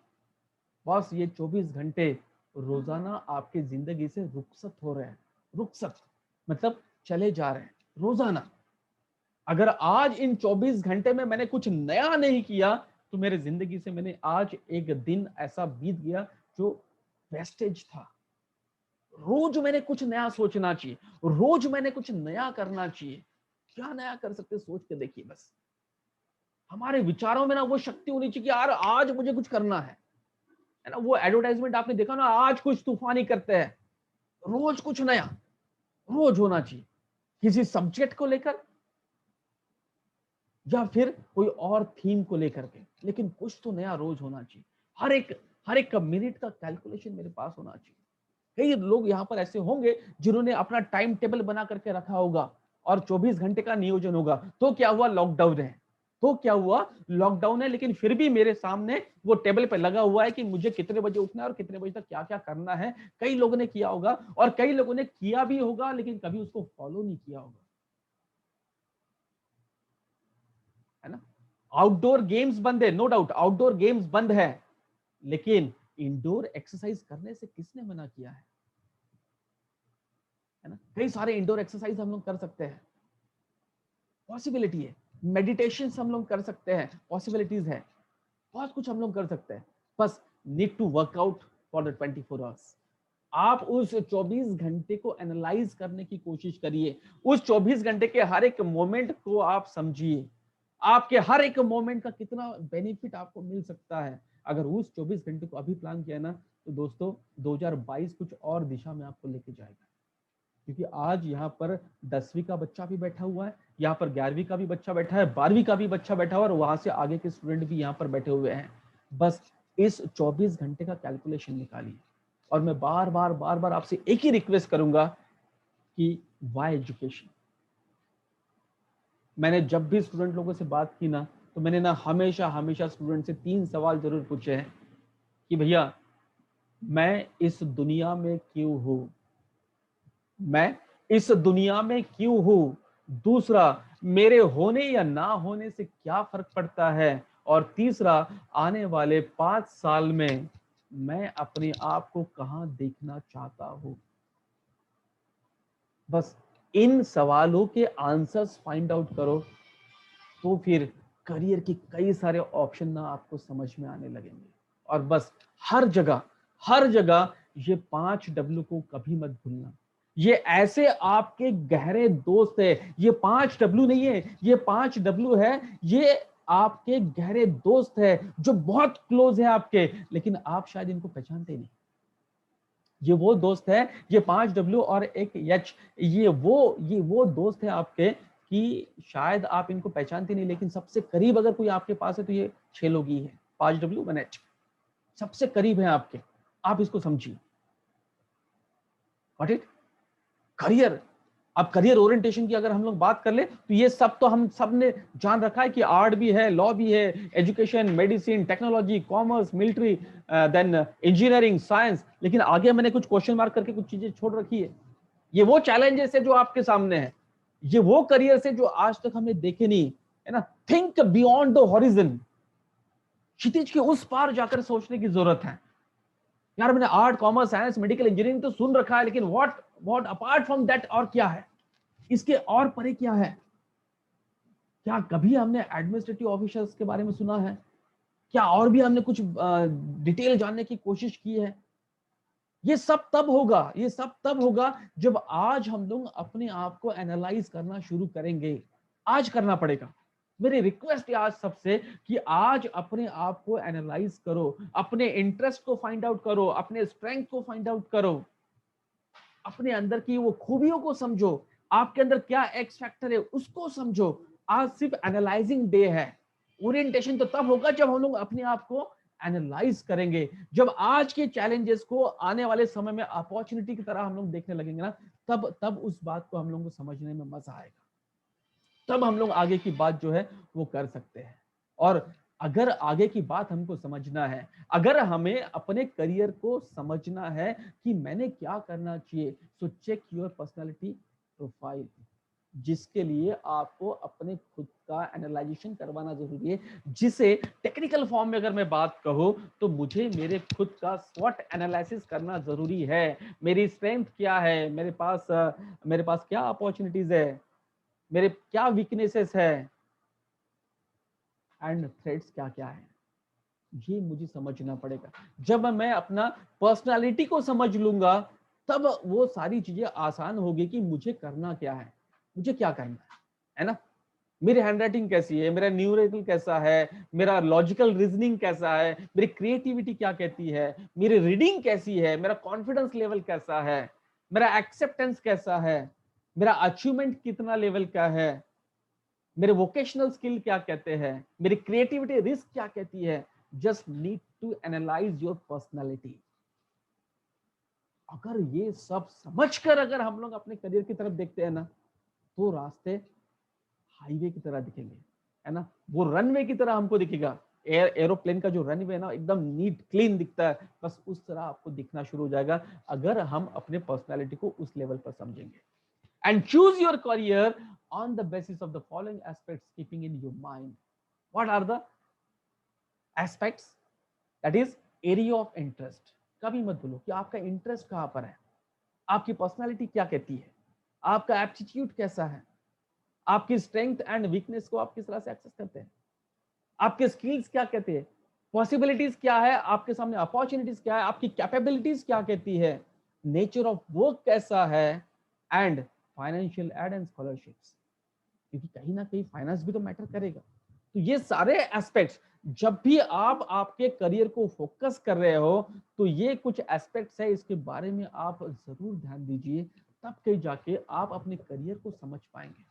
बस ये 24 घंटे रोजाना आपकी जिंदगी से रुखसत हो रहे हैं। रुखसत मतलब चले जा रहे हैं रोजाना। अगर आज इन 24 घंटे में मैंने कुछ नया नहीं किया तो मेरे जिंदगी से मैंने आज एक दिन ऐसा बीत गया जो वेस्टेज था। रोज मैंने कुछ नया सोचना चाहिए, रोज मैंने कुछ नया करना चाहिए। क्या नया कर सकते सोच के देखिए। बस हमारे विचारों में ना वो शक्ति होनी चाहिए कि यार आज मुझे कुछ करना है ना। वो एडवर्टाइजमेंट आपने देखा ना, आज कुछ तूफानी करते हैं। रोज कुछ नया रोज होना चाहिए, किसी सब्जेक्ट को लेकर या फिर कोई और थीम को लेकर के, लेकिन कुछ तो नया रोज होना चाहिए। हर एक मिनट का कैलकुलेशन मेरे पास होना चाहिए। कई लोग यहाँ पर ऐसे होंगे जिन्होंने अपना टाइम टेबल बना करके रखा होगा और 24 घंटे का नियोजन होगा। तो क्या हुआ, लॉकडाउन है। तो क्या हुआ, लॉकडाउन है, लेकिन फिर भी मेरे सामने वो टेबल पे लगा हुआ है कि मुझे कितने बजे उठना है और कितने बजे तक क्या क्या करना है। कई लोगों ने किया होगा और कई लोगों ने किया भी होगा, लेकिन कभी उसको फॉलो नहीं किया होगा, है ना। आउटडोर गेम्स बंद है, नो डाउट आउटडोर गेम्स बंद है, लेकिन इंडोर एक्सरसाइज करने से किसने मना किया है ना। कई सारे इंडोर एक्सरसाइज हम लोग कर सकते हैं, पॉसिबिलिटी है। मेडिटेशन हम लोग कर सकते हैं, पॉसिबिलिटीज है। बहुत कुछ हम लोग कर सकते हैं, बस need to work out for the 24 hours. आप उस 24 घंटे को एनालाइज करने की कोशिश करिए। उस 24 घंटे के हर एक मोमेंट को आप समझिए। आपके हर एक मोमेंट का कितना बेनिफिट आपको मिल सकता है अगर उस 24 घंटे को अभी प्लान किया ना। तो दोस्तों 2022 कुछ और दिशा में आपको लेके जाएगा। क्योंकि आज यहाँ पर 10वीं का बच्चा भी बैठा हुआ है, यहाँ पर 11वीं का भी बच्चा बैठा है, 12वीं का भी बच्चा बैठा हुआ है और वहां से आगे के स्टूडेंट भी यहाँ पर बैठे हुए हैं। बस इस 24 घंटे का कैलकुलेशन निकालिए। और मैं बार बार आपसे एक ही रिक्वेस्ट करूंगा कि वाई एजुकेशन। मैंने जब भी स्टूडेंट लोगों से बात की ना, तो मैंने ना हमेशा स्टूडेंट से 3 सवाल जरूर पूछे हैं कि भैया मैं इस दुनिया में क्यों हूं, मैं इस दुनिया में क्यों हूं। दूसरा, मेरे होने या ना होने से क्या फर्क पड़ता है। और तीसरा, आने वाले 5 साल में मैं अपने आप को कहां देखना चाहता हूं। बस इन सवालों के आंसर्स फाइंड आउट करो, तो फिर करियर के कई सारे ऑप्शन ना आपको समझ में आने लगेंगे। और बस हर जगह ये 5W को कभी मत भूलना। ये ऐसे आपके गहरे दोस्त है। ये 5W नहीं है, ये 5W है। ये आपके गहरे दोस्त है जो बहुत क्लोज है आपके, लेकिन आप शायद इनको पहचानते नहीं। ये वो दोस्त है, ये 5W और एक H, ये वो दोस्त है आपके कि शायद आप इनको पहचानते नहीं, लेकिन सबसे करीब अगर कोई आपके पास है तो ये 6 लोग ही है। 5W 1H सबसे करीब है आपके। आप इसको समझिए। Got it. करियर, अब करियर ओरिएंटेशन की अगर हम लोग बात कर ले तो ये सब तो हम सब ने जान रखा है कि आर्ट भी है, लॉ भी है, education, medicine, technology, commerce, military, then engineering, science. लेकिन आगे मैंने कुछ क्वेश्चन मार्क करके कुछ चीजें छोड़ रखी है। ये वो चैलेंजेस है जो आपके सामने है, ये वो करियर से जो आज तक हमने देखे नहीं, है ना। Think beyond the horizon. क्षितिज के उस पार जाकर सोचने की जरूरत है। यार मैंने art, commerce, science, medical, engineering तो सुन रखा है, लेकिन व्हाट अपार्ट फ्रॉम दैट और क्या है, इसके और परे क्या है। क्या कभी हमने एडमिनिस्ट्रेटिव ऑफिसर्स के बारे में सुना है? क्या और भी हमने कुछ डिटेल जानने की कोशिश की है? ये सब तब होगा जब आज हम लोग अपने आप को एनालाइज करना शुरू करेंगे। आज करना पड़ेगा। मेरी रिक्वेस्ट है आज सबसे कि आज अपने आप को एनालाइज करो, अपने इंटरेस्ट को फाइंड आउट करो, अपने स्ट्रेंथ को फाइंड आउट करो, अपने अंदर की वो खूबियों को समझो, आपके अंदर क्या एक्स फैक्टर है उसको समझो। आज सिर्फ एनालाइजिंग डे है। ओरिएंटेशन तो तब होगा जब हम लोग अपने आप को एनालाइज करेंगे, जब आज के चैलेंजेस को आने वाले समय में अपॉर्चुनिटी की तरह हम लोग देखने लगेंगे ना, तब उस बात को हम लोग को समझने में मजा आएगा। तब हम लोग आगे की बात जो है वो कर सकते हैं। और अगर आगे की बात हमको समझना है, अगर हमें अपने करियर को समझना है कि मैंने क्या करना चाहिए, so check your personality profile. जिसके लिए आपको अपने खुद का एनालाइजेशन करवाना जरूरी है, जिसे टेक्निकल फॉर्म में अगर मैं बात कहूं तो मुझे मेरे खुद का स्वॉट एनालिसिस करना जरूरी है। मेरी स्ट्रेंथ क्या है, मेरे पास क्या अपॉर्चुनिटीज है, मेरे क्या वीकनेसेस है एंड थ्रेड्स क्या क्या है, ये मुझे समझना पड़ेगा। जब मैं अपना पर्सनालिटी को समझ लूंगा तब वो सारी चीजें आसान होगी कि मुझे करना क्या है, मुझे क्या करना है ना। मेरी हैंडराइटिंग कैसी है, मेरा न्यूमेरिकल कैसा है, मेरा लॉजिकल रीजनिंग कैसा है, मेरी क्रिएटिविटी क्या कहती है, मेरी रीडिंग कैसी है, मेरा कॉन्फिडेंस लेवल कैसा है, मेरा एक्सेप्टेंस कैसा है, मेरा अचीवमेंट कितना लेवल का है, मेरे वोकेशनल स्किल क्या कहते हैं, मेरी क्रिएटिविटी रिस्क क्या कहती है। Just need to analyse your personality. अगर ये सब समझकर अगर हम लोग अपने करियर की तरफ देखते हैं ना, तो रास्ते हाईवे की तरह दिखेंगे, है ना। वो रनवे की तरह हमको दिखेगा। एरोप्लेन का जो रनवे ना एकदम नीट क्लीन दिखता है, बस उस तरह आपको दिखना शुरू हो जाएगा अगर हम अपने पर्सनालिटी को उस लेवल पर समझेंगे। And choose your career on the basis of the following aspects, keeping in your mind. What are the aspects? That is area of interest. कभी मत बोलो कि आपका इंटरेस्ट कहां पर है, आपकी पर्सनालिटी क्या कहती है, आपका एप्टीट्यूड कैसा है, आपकी स्ट्रेंथ एंड वीकनेस को आप किस तरह से एक्सेस करते हैं, आपके स्किल्स क्या कहते हैं, पॉसिबिलिटीज क्या है आपके सामने, अपॉर्चुनिटीज क्या है, आपकी कैपेबिलिटीज क्या कहती है, नेचर ऑफ वर्क कैसा है, and financial aid and scholarships, क्योंकि कहीं ना कहीं फाइनेंस भी तो मैटर करेगा। तो ये सारे एस्पेक्ट्स जब भी आप आपके करियर को फोकस कर रहे हो तो ये कुछ एस्पेक्ट्स है, इसके बारे में आप जरूर ध्यान दीजिए, तब कहीं जाके आप अपने करियर को समझ पाएंगे।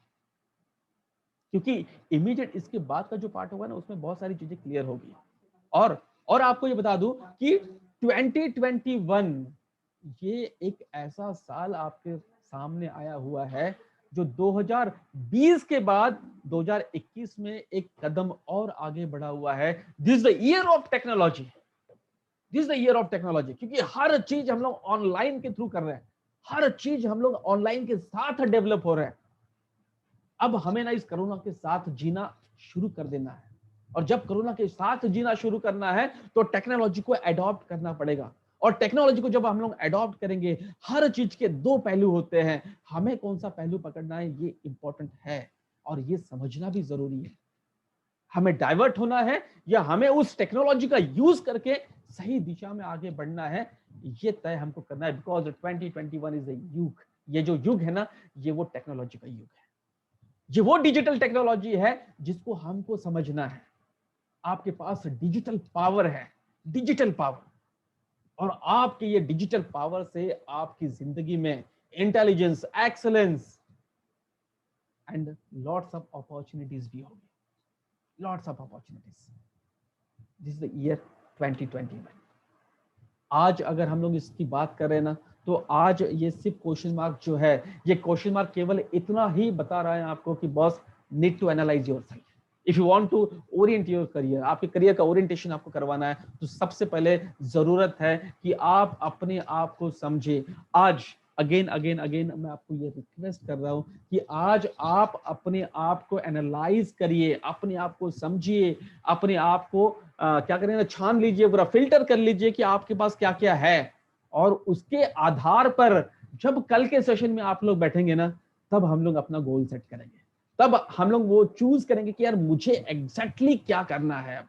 क्योंकि इमीडिएट इसके बाद का जो पार्ट होगा ना, उसमें बहुत सारी चीजें क्लियर होगी। और आपको ये बता दूं कि 2021 ये एक ऐसा साल आपके सामने आया हुआ है जो 2020 के बाद 2021 में एक कदम और आगे बढ़ा हुआ है। This is the year of technology, this is the year of technology, क्योंकि हर चीज हम लोग ऑनलाइन के थ्रू कर रहे हैं, हर चीज हम लोग ऑनलाइन के साथ डेवलप हो रहे हैं। अब हमें ना इस कोरोना के साथ जीना शुरू कर देना है, और जब कोरोना के साथ जीना शुरू करना है तो टेक्नोलॉजी को अडॉप्ट करना पड़ेगा। और टेक्नोलॉजी को जब हम लोग अडॉप्ट करेंगे, हर चीज के दो पहलू होते हैं, हमें कौन सा पहलू पकड़ना है ये इंपॉर्टेंट है, और ये समझना भी जरूरी है। हमें डाइवर्ट होना है या हमें उस टेक्नोलॉजी का यूज करके सही दिशा में आगे बढ़ना है, ये तय हमको करना है। बिकॉज 2021 इज अ युग, ये जो युग है ना, ये वो टेक्नोलॉजी का युग है, ये वो डिजिटल टेक्नोलॉजी है जिसको हमको समझना है। आपके पास डिजिटल पावर है, डिजिटल पावर, और आपके ये डिजिटल पावर से आपकी जिंदगी में intelligence, excellence and lots of opportunities भी होगी, lots of opportunities. This is the year 2021। आज अगर हम लोग इसकी बात कर रहे हैं ना, तो आज ये सिर्फ क्वेश्चन मार्क जो है, ये क्वेश्चन मार्क केवल इतना ही बता रहा है आपको कि boss need to analyse yourself. If you want to orient your career, आपके करियर का ओरिएंटेशन आपको करवाना है, तो सबसे पहले जरूरत है कि आप अपने आप को समझे। आज अगेन अगेन अगेन मैं आपको ये रिक्वेस्ट कर रहा हूं कि आज आप अपने आप को एनालाइज करिए, अपने आप को समझिए, अपने आप को क्या करें ना, छान लीजिए, पूरा फिल्टर कर लीजिए कि आपके पास क्या क्या है, और उसके आधार पर जब कल के सेशन में आप लोग बैठेंगे ना, तब हम लोग अपना गोल सेट करेंगे, तब हम लोग वो चूज करेंगे कि यार मुझे एग्जैक्टली क्या करना है। अब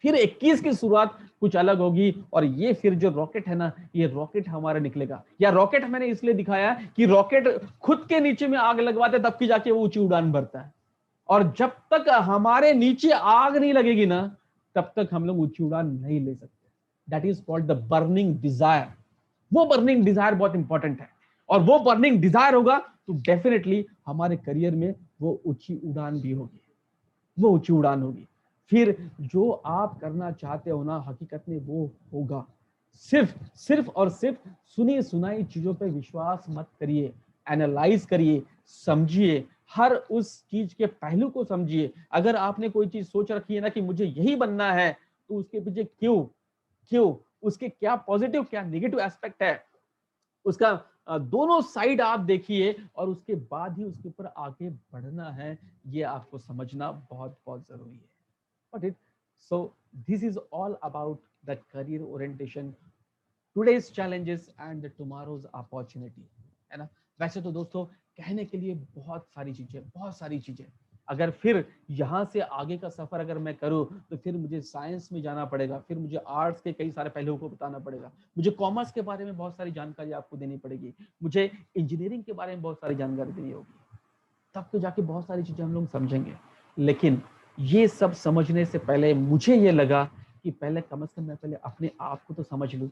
फिर 21 की शुरुआत कुछ अलग होगी, और ये फिर जो रॉकेट है ना, ये रॉकेट हमारा निकलेगा। या रॉकेट मैंने इसलिए दिखाया कि रॉकेट खुद के नीचे में आग लगवाते तब की जाके वो ऊंची उड़ान भरता है, और जब तक हमारे नीचे आग नहीं लगेगी ना, तब तक हम लोग ऊंची उड़ान नहीं ले सकते। That is called the burning desire. वो बर्निंग डिजायर बहुत इंपॉर्टेंट है, और वो बर्निंग डिजायर होगा तो डेफिनेटली हमारे करियर में वो ऊंची उड़ान भी होगी, वो ऊंची उड़ान होगी। फिर जो आप करना चाहते हो ना, हकीकत में वो होगा। सिर्फ और सिर्फ सुनी सुनाई चीजों पे विश्वास मत करिए, एनालाइज करिए, समझिए, हर उस चीज के पहलू को समझिए। अगर आपने कोई चीज सोच रखी है ना कि मुझे यही बनना है, तो उसके पीछे क्यों, उसके क्या पॉजिटिव क्या नेगेटिव एस्पेक्ट है, उसका दोनों साइड आप देखिए और उसके बाद ही उसके ऊपर आगे बढ़ना है, ये आपको समझना बहुत बहुत जरूरी है। Got it? So this is all about that career orientation, today's challenges and the tomorrow's opportunity, है ना। वैसे तो दोस्तों कहने के लिए बहुत सारी चीजें, अगर फिर यहाँ से आगे का सफर अगर मैं करूँ तो फिर मुझे साइंस में जाना पड़ेगा, फिर मुझे आर्ट्स के कई सारे पहलुओं को बताना पड़ेगा, मुझे कॉमर्स के बारे में बहुत सारी जानकारी आपको देनी पड़ेगी, मुझे इंजीनियरिंग के बारे में बहुत सारी जानकारी देनी होगी, तब तो जाके बहुत सारी चीजें हम लोग समझेंगे। लेकिन ये सब समझने से पहले मुझे ये लगा कि पहले कम से कम मैं पहले अपने आप को तो समझ लूं।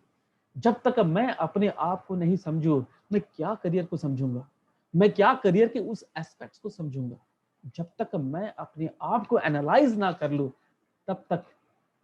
जब तक मैं अपने आप को नहीं समझूं, मैं क्या करियर को समझूंगा, मैं क्या करियर के उस एस्पेक्ट्स को समझूंगा। जब तक मैं अपने आप को एनालाइज ना कर लूं, तब तक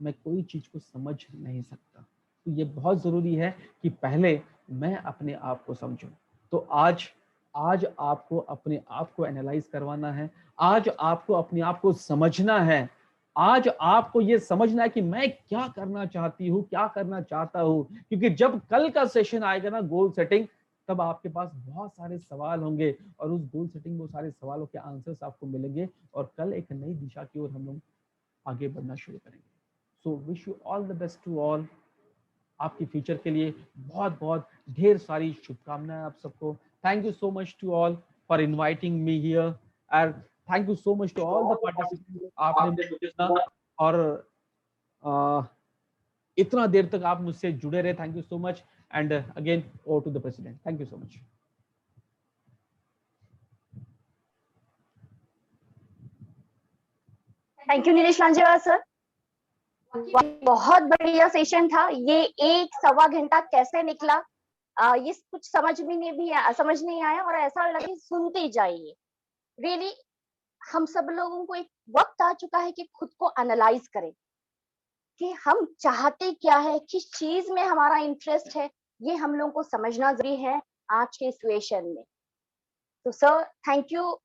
मैं कोई चीज को समझ नहीं सकता। तो ये बहुत जरूरी है कि पहले मैं अपने आप को समझूं। तो आज आपको अपने आप को एनालाइज करवाना है, आज आपको अपने आप को समझना है, आज आपको ये समझना है कि मैं क्या करना चाहती हूँ, क्या करना चाहता हूँ। क्योंकि जब कल का सेशन आएगा ना गोल सेटिंग, तब आपके पास बहुत सारे सवाल होंगे और उस गोल सेटिंग में वो सारे सवालों के आंसर्स आपको मिलेंगे और कल एक नई दिशा की ओर हम लोग आगे बढ़ना शुरू करेंगे। So wish you all the best to all. आपके फ्यूचर के लिए बहुत बहुत ढेर सारी शुभकामनाएं आप सबको। Thank you so much to all for inviting me here and thank you so much to all the participants. आपने मुझे इतना और इतना देर तक आप मुझसे जुड़े रहे, thank you so much and again over to the president. Thank you so much. Thank you Nilesh Lanjewal sir, बहुत बढ़िया सेशन था। ये 1-1.25 घंटा कैसे निकला ये कुछ समझ नहीं आया और ऐसा लगे सुनते जाइए। रियली हम सब लोगों को एक वक्त आ चुका है कि खुद को एनालाइज करें कि हम चाहते क्या है, किस चीज में हमारा इंटरेस्ट है, ये हम लोगों को समझना जरूरी है आज के सिचुएशन में। तो सर थैंक यू,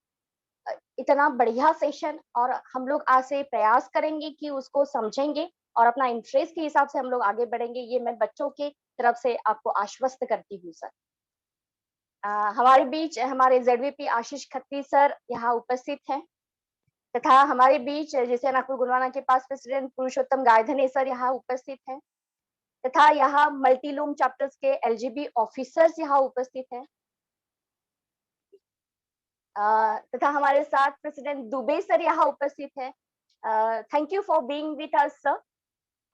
इतना बढ़िया सेशन, और हम लोग आज से प्रयास करेंगे कि उसको समझेंगे और अपना इंटरेस्ट के हिसाब से हम लोग आगे बढ़ेंगे। ये मैं बच्चों के तरफ से आपको आश्वस्त करती हूँ सर। हमारे बीच हमारे ZVP आशीष खत्री सर यहाँ उपस्थित हैं, तथा हमारे बीच जैसे नागपुर गुणवाना के पास प्रेसिडेंट पुरुषोत्तम गायधने सर यहाँ उपस्थित हैं, तथा यहाँ मल्टीलूम चैप्टर्स के LGB ऑफिसर्स यहाँ उपस्थित हैं, तथा हमारे साथ प्रेसिडेंट दुबे सर यहाँ उपस्थित है। Thank you for being with us sir,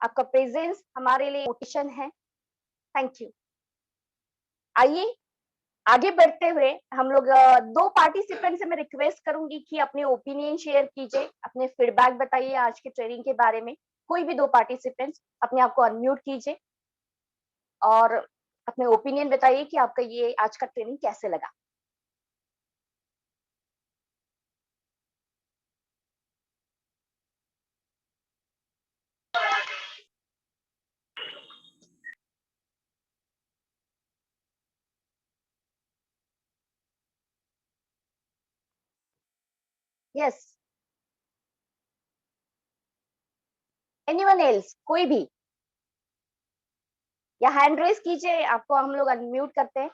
आपका प्रेजेंस हमारे लिए मोटिवेशन है। Thank you. आइए आगे बढ़ते हुए हम लोग 2 पार्टिसिपेंट से मैं रिक्वेस्ट करूंगी कि अपने ओपिनियन शेयर कीजिए, अपने फीडबैक बताइए आज के ट्रेनिंग के बारे में। कोई भी 2 पार्टिसिपेंट्स अपने आप को अनम्यूट कीजिए और अपने ओपिनियन बताइए कि आपका ये आज का ट्रेनिंग कैसे लगा। यस, एनीवन एल्स, कोई भी, या हैंड रेज कीजिए, आपको हम लोग अनम्यूट करते हैं।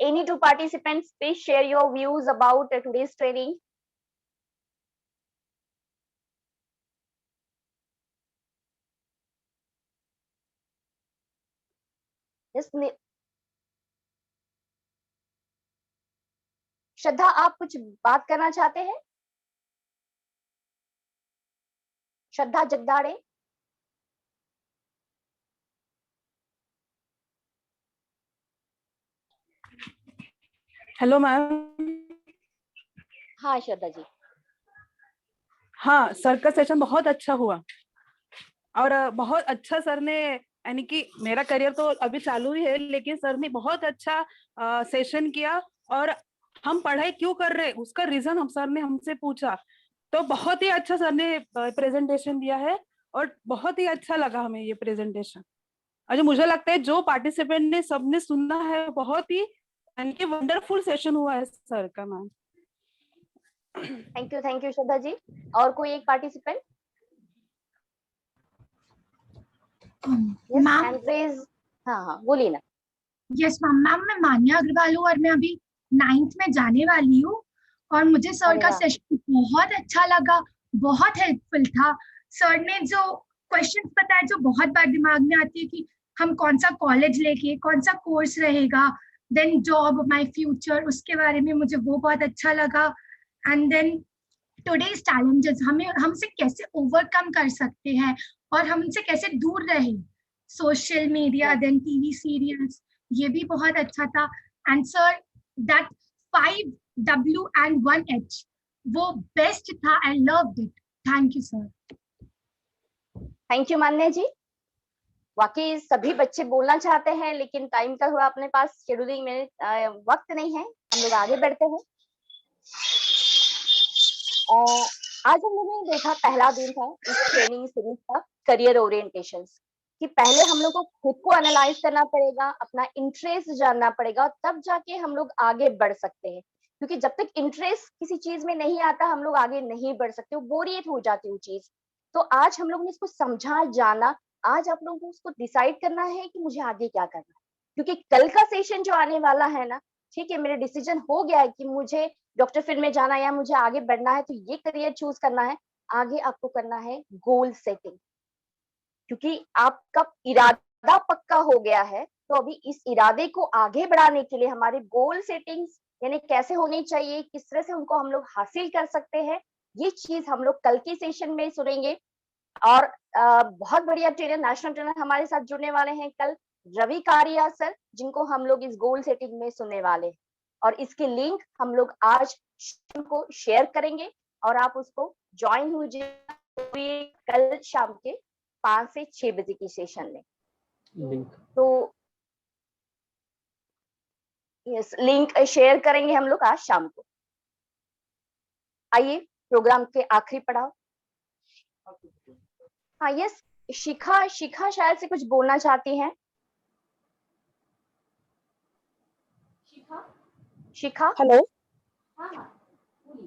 Any 2 participants, please share your views about today's training. Yes, श्रद्धा, आप कुछ बात करना चाहते हैं? श्रद्धा जगदाड़े। Hello ma'am. हाँ श्रद्धा जी। हाँ, सर का सेशन बहुत अच्छा हुआ और बहुत अच्छा सर ने, यानी कि मेरा करियर तो अभी चालू ही है, लेकिन सर ने बहुत अच्छा सेशन किया और हम पढ़ाई क्यों कर रहे उसका रीजन हम सर ने हमसे पूछा, तो बहुत ही अच्छा सर ने प्रेजेंटेशन दिया है और बहुत ही अच्छा लगा हमें ये प्रेजेंटेशन। और जो मुझे लगता है जो पार्टिसिपेंट ने सबने सुनना है, बहुत ही यानी कि वंडरफुल सेशन हुआ है सर का ma'am. Thank you Shraddha ji. और कोई एक पार्टिसिपेंट? मैम हाँ बोलिए ना। यस मैम मैं मान्या अग्रवाल हूँ और मैं अभी 9th में जाने वाली हूँ और मुझे सर अरे का वाह। सेशन बहुत अच्छा लगा, बहुत हेल्पफुल था। सर ने जो क्वेश्चंस बताए जो बहुत बार दिमाग में आती है कि हम कौन सा कॉलेज लेके कौन सा कोर्स रहेगा, देन जॉब माय फ्यूचर, उसके बारे में मुझे वो बहुत अच्छा लगा। एंड देन टुडेज चैलेंजेस हमें हमसे कैसे ओवरकम कर सकते हैं और हम उनसे कैसे दूर रहे, social media then TV serials, ये भी बहुत अच्छा था। And sir that 5W and 1H वो बेस्ट था, I loved it. Thank you sir. Thank you Manya ji. वाकई सभी बच्चे बोलना चाहते हैं लेकिन टाइम का हुआ अपने पास शेड्यूलिंग में वक्त नहीं है, हम लोग आगे बढ़ते हैं। आज हम लोगों ने देखा पहला दिन था इस ट्रेनिंग सीरीज का करियर ओरिएंटेशन, कि पहले हम लोग को खुद को एनालाइज करना पड़ेगा, अपना इंटरेस्ट जानना पड़ेगा, तब जाके हम लोग आगे बढ़ सकते हैं। क्योंकि जब तक इंटरेस्ट किसी चीज में नहीं आता हम लोग आगे नहीं बढ़ सकते, वो बोरियत हो जाती है वो चीज। तो आज हम लोग ने इसको समझा जाना, आज आप लोगों को उसको डिसाइड करना है कि मुझे आगे क्या करना है। क्योंकि कल का सेशन जो आने वाला है ना, ठीक है, मेरा डिसीजन हो गया है कि मुझे डॉक्टर फील्ड में जाना है या मुझे आगे बढ़ना है, तो ये करियर चूज करना है। आगे आपको करना है गोल सेटिंग, क्योंकि आपका इरादा पक्का हो गया है। तो अभी इस इरादे को आगे बढ़ाने के लिए हमारे गोल सेटिंग्स यानी कैसे होनी चाहिए, किस तरह से उनको हम लोग हासिल कर सकते हैं, ये चीज हम लोग कल के सेशन में सुनेंगे। और बहुत बढ़िया ट्रेनर, नेशनल ट्रेनर हमारे साथ जुड़ने वाले हैं कल, रवि कारिया सर, जिनको हम लोग इस गोल सेटिंग में सुनने वाले हैं। और इसके लिंक हम लोग आज शाम को शेयर करेंगे और आप उसको ज्वाइन हुए कल शाम के 5 से 6 बजे की सेशन में। लिंक तो यस, लिंक शेयर करेंगे हम लोग आज शाम को। आइए प्रोग्राम के आखिरी पड़ाव। हाँ यस, शिखा शायद से कुछ बोलना चाहती हैं। शिखा हेलो।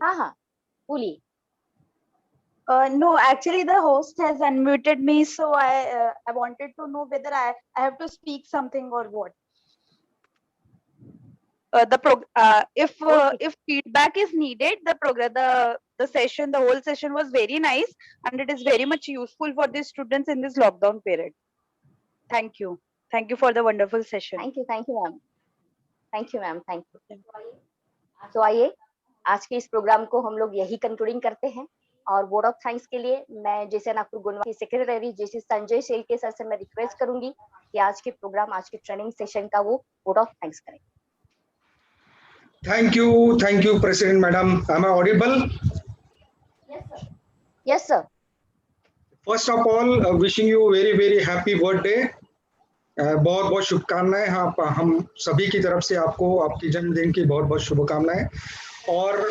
हाँ बोलिए। No, actually the host has unmuted me, so I wanted to know whether I have to speak something or what. If feedback is needed, the session, the whole session was very nice and it is very much useful for the students in this lockdown period. Thank you for the wonderful session. Thank you ma'am. Thank you। तो आइए आज के इस प्रोग्राम को हम लोग यही कंक्लूडिंग करते हैं। और वोट ऑफ थैंक्स के लिए मैं जेसीआई नागपुर गुणवा की सेक्रेटरी जेसी संजय शेलके सर से मैं रिक्वेस्ट करूंगी कि आज के प्रोग्राम, आज के ट्रेनिंग सेशन का वो वोट ऑफ थैंक्स करें। Thank you, President Madam. Am I audible? Yes, sir. First of all, wishing you very happy birthday. बहुत बहुत शुभकामनाएं। हम सभी की तरफ से आपको आपकी जन्मदिन की बहुत बहुत शुभकामनाएं। और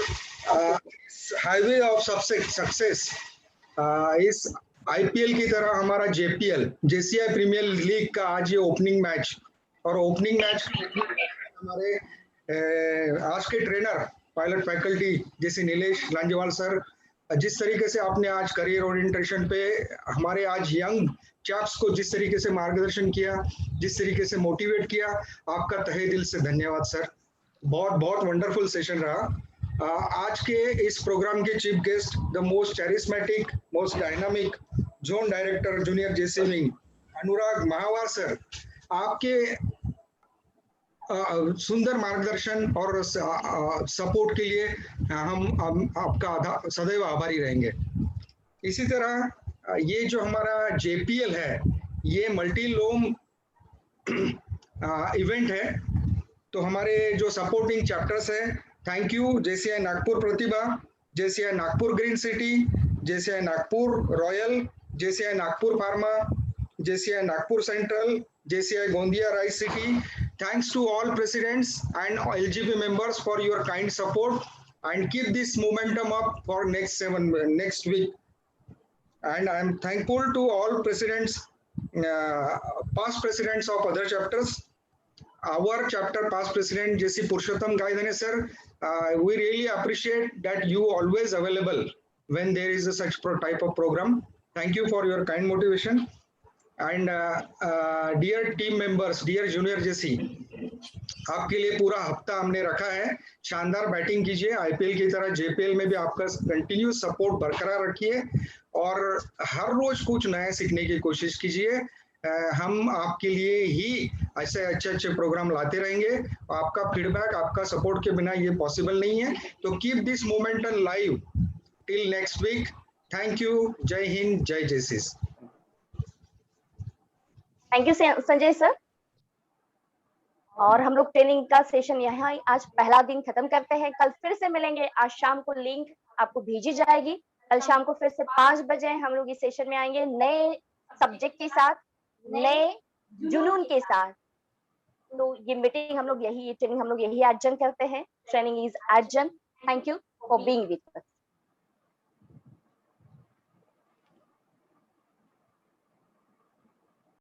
हाईवे ऑफ सक्सेस इस आईपीएल की तरह हमारा जेपीएल जेसीआई प्रीमियर लीग का आज ये ओपनिंग मैच, और ओपनिंग मैच हमारे आज के ट्रेनर पायलट फैकल्टी जैसे नीलेश लांजेवाल सर, जिस तरीके से आपने आज करियर ओरिएंटेशन पे हमारे आज यंग चैप्स को जिस तरीके से मार्गदर्शन किया, जिस तरीके से मोटिवेट किया, आपका तहे दिल से धन्यवाद सर। बहुत वंडरफुल सेशन रहा। आज के इस प्रोग्राम के chief guest, the most charismatic, most dynamic zone director junior JC wing Anurag Mahawar sir, आपके सुंदर मार्गदर्शन और सपोर्ट के लिए हम आपका सदैव आभारी रहेंगे। इसी तरह ये जो हमारा जेपीएल है ये मल्टी लोम इवेंट है, तो हमारे जो सपोर्टिंग चैप्टर्स हैं, thank you JCI Nagpur Pratibha, JCI Nagpur green city, JCI Nagpur royal, JCI Nagpur pharma, JCI Nagpur central, JCI Gondia rice city. Thanks to all presidents and LGP members for your kind support, and keep this momentum up for next week. And I am thankful to all presidents, past presidents of other chapters. our chapter past president JC Purushottam Gaidhane sir, we really appreciate that you always available when there is a such type of program. Thank you for your kind motivation. And dear team members, dear junior JC, आपके लिए पूरा हफ्ता हमने रखा है, शानदार बैटिंग कीजिए, आईपीएल की तरह जेपीएल में भी आपका कंटिन्यू सपोर्ट बरकरार रखिए और हर रोज कुछ नया सीखने की कोशिश कीजिए। हम आपके लिए ही ऐसे अच्छे प्रोग्राम लाते रहेंगे। आपका फीडबैक, आपका सपोर्ट के बिना ये पॉसिबल नहीं है, तो keep this momentum live till next week. Thank you, Jai Hind, Jai Jaycees. Thank you Sanjay sir. और हम लोग ट्रेनिंग का सेशन यहाँ आज पहला दिन खत्म करते हैं। कल फिर से मिलेंगे। आज शाम को लिंक आपको भेजी जाएगी। कल शाम को फिर से 5 बजे हम लोग इस सेशन में आएंगे, नए सब्जेक्ट के साथ, नए जुनून के साथ। तो ये मीटिंग हम लोग यही, ये ट्रेनिंग हम लोग यही एडजन करते हैं। Training is adjourn. Thank you for being with us.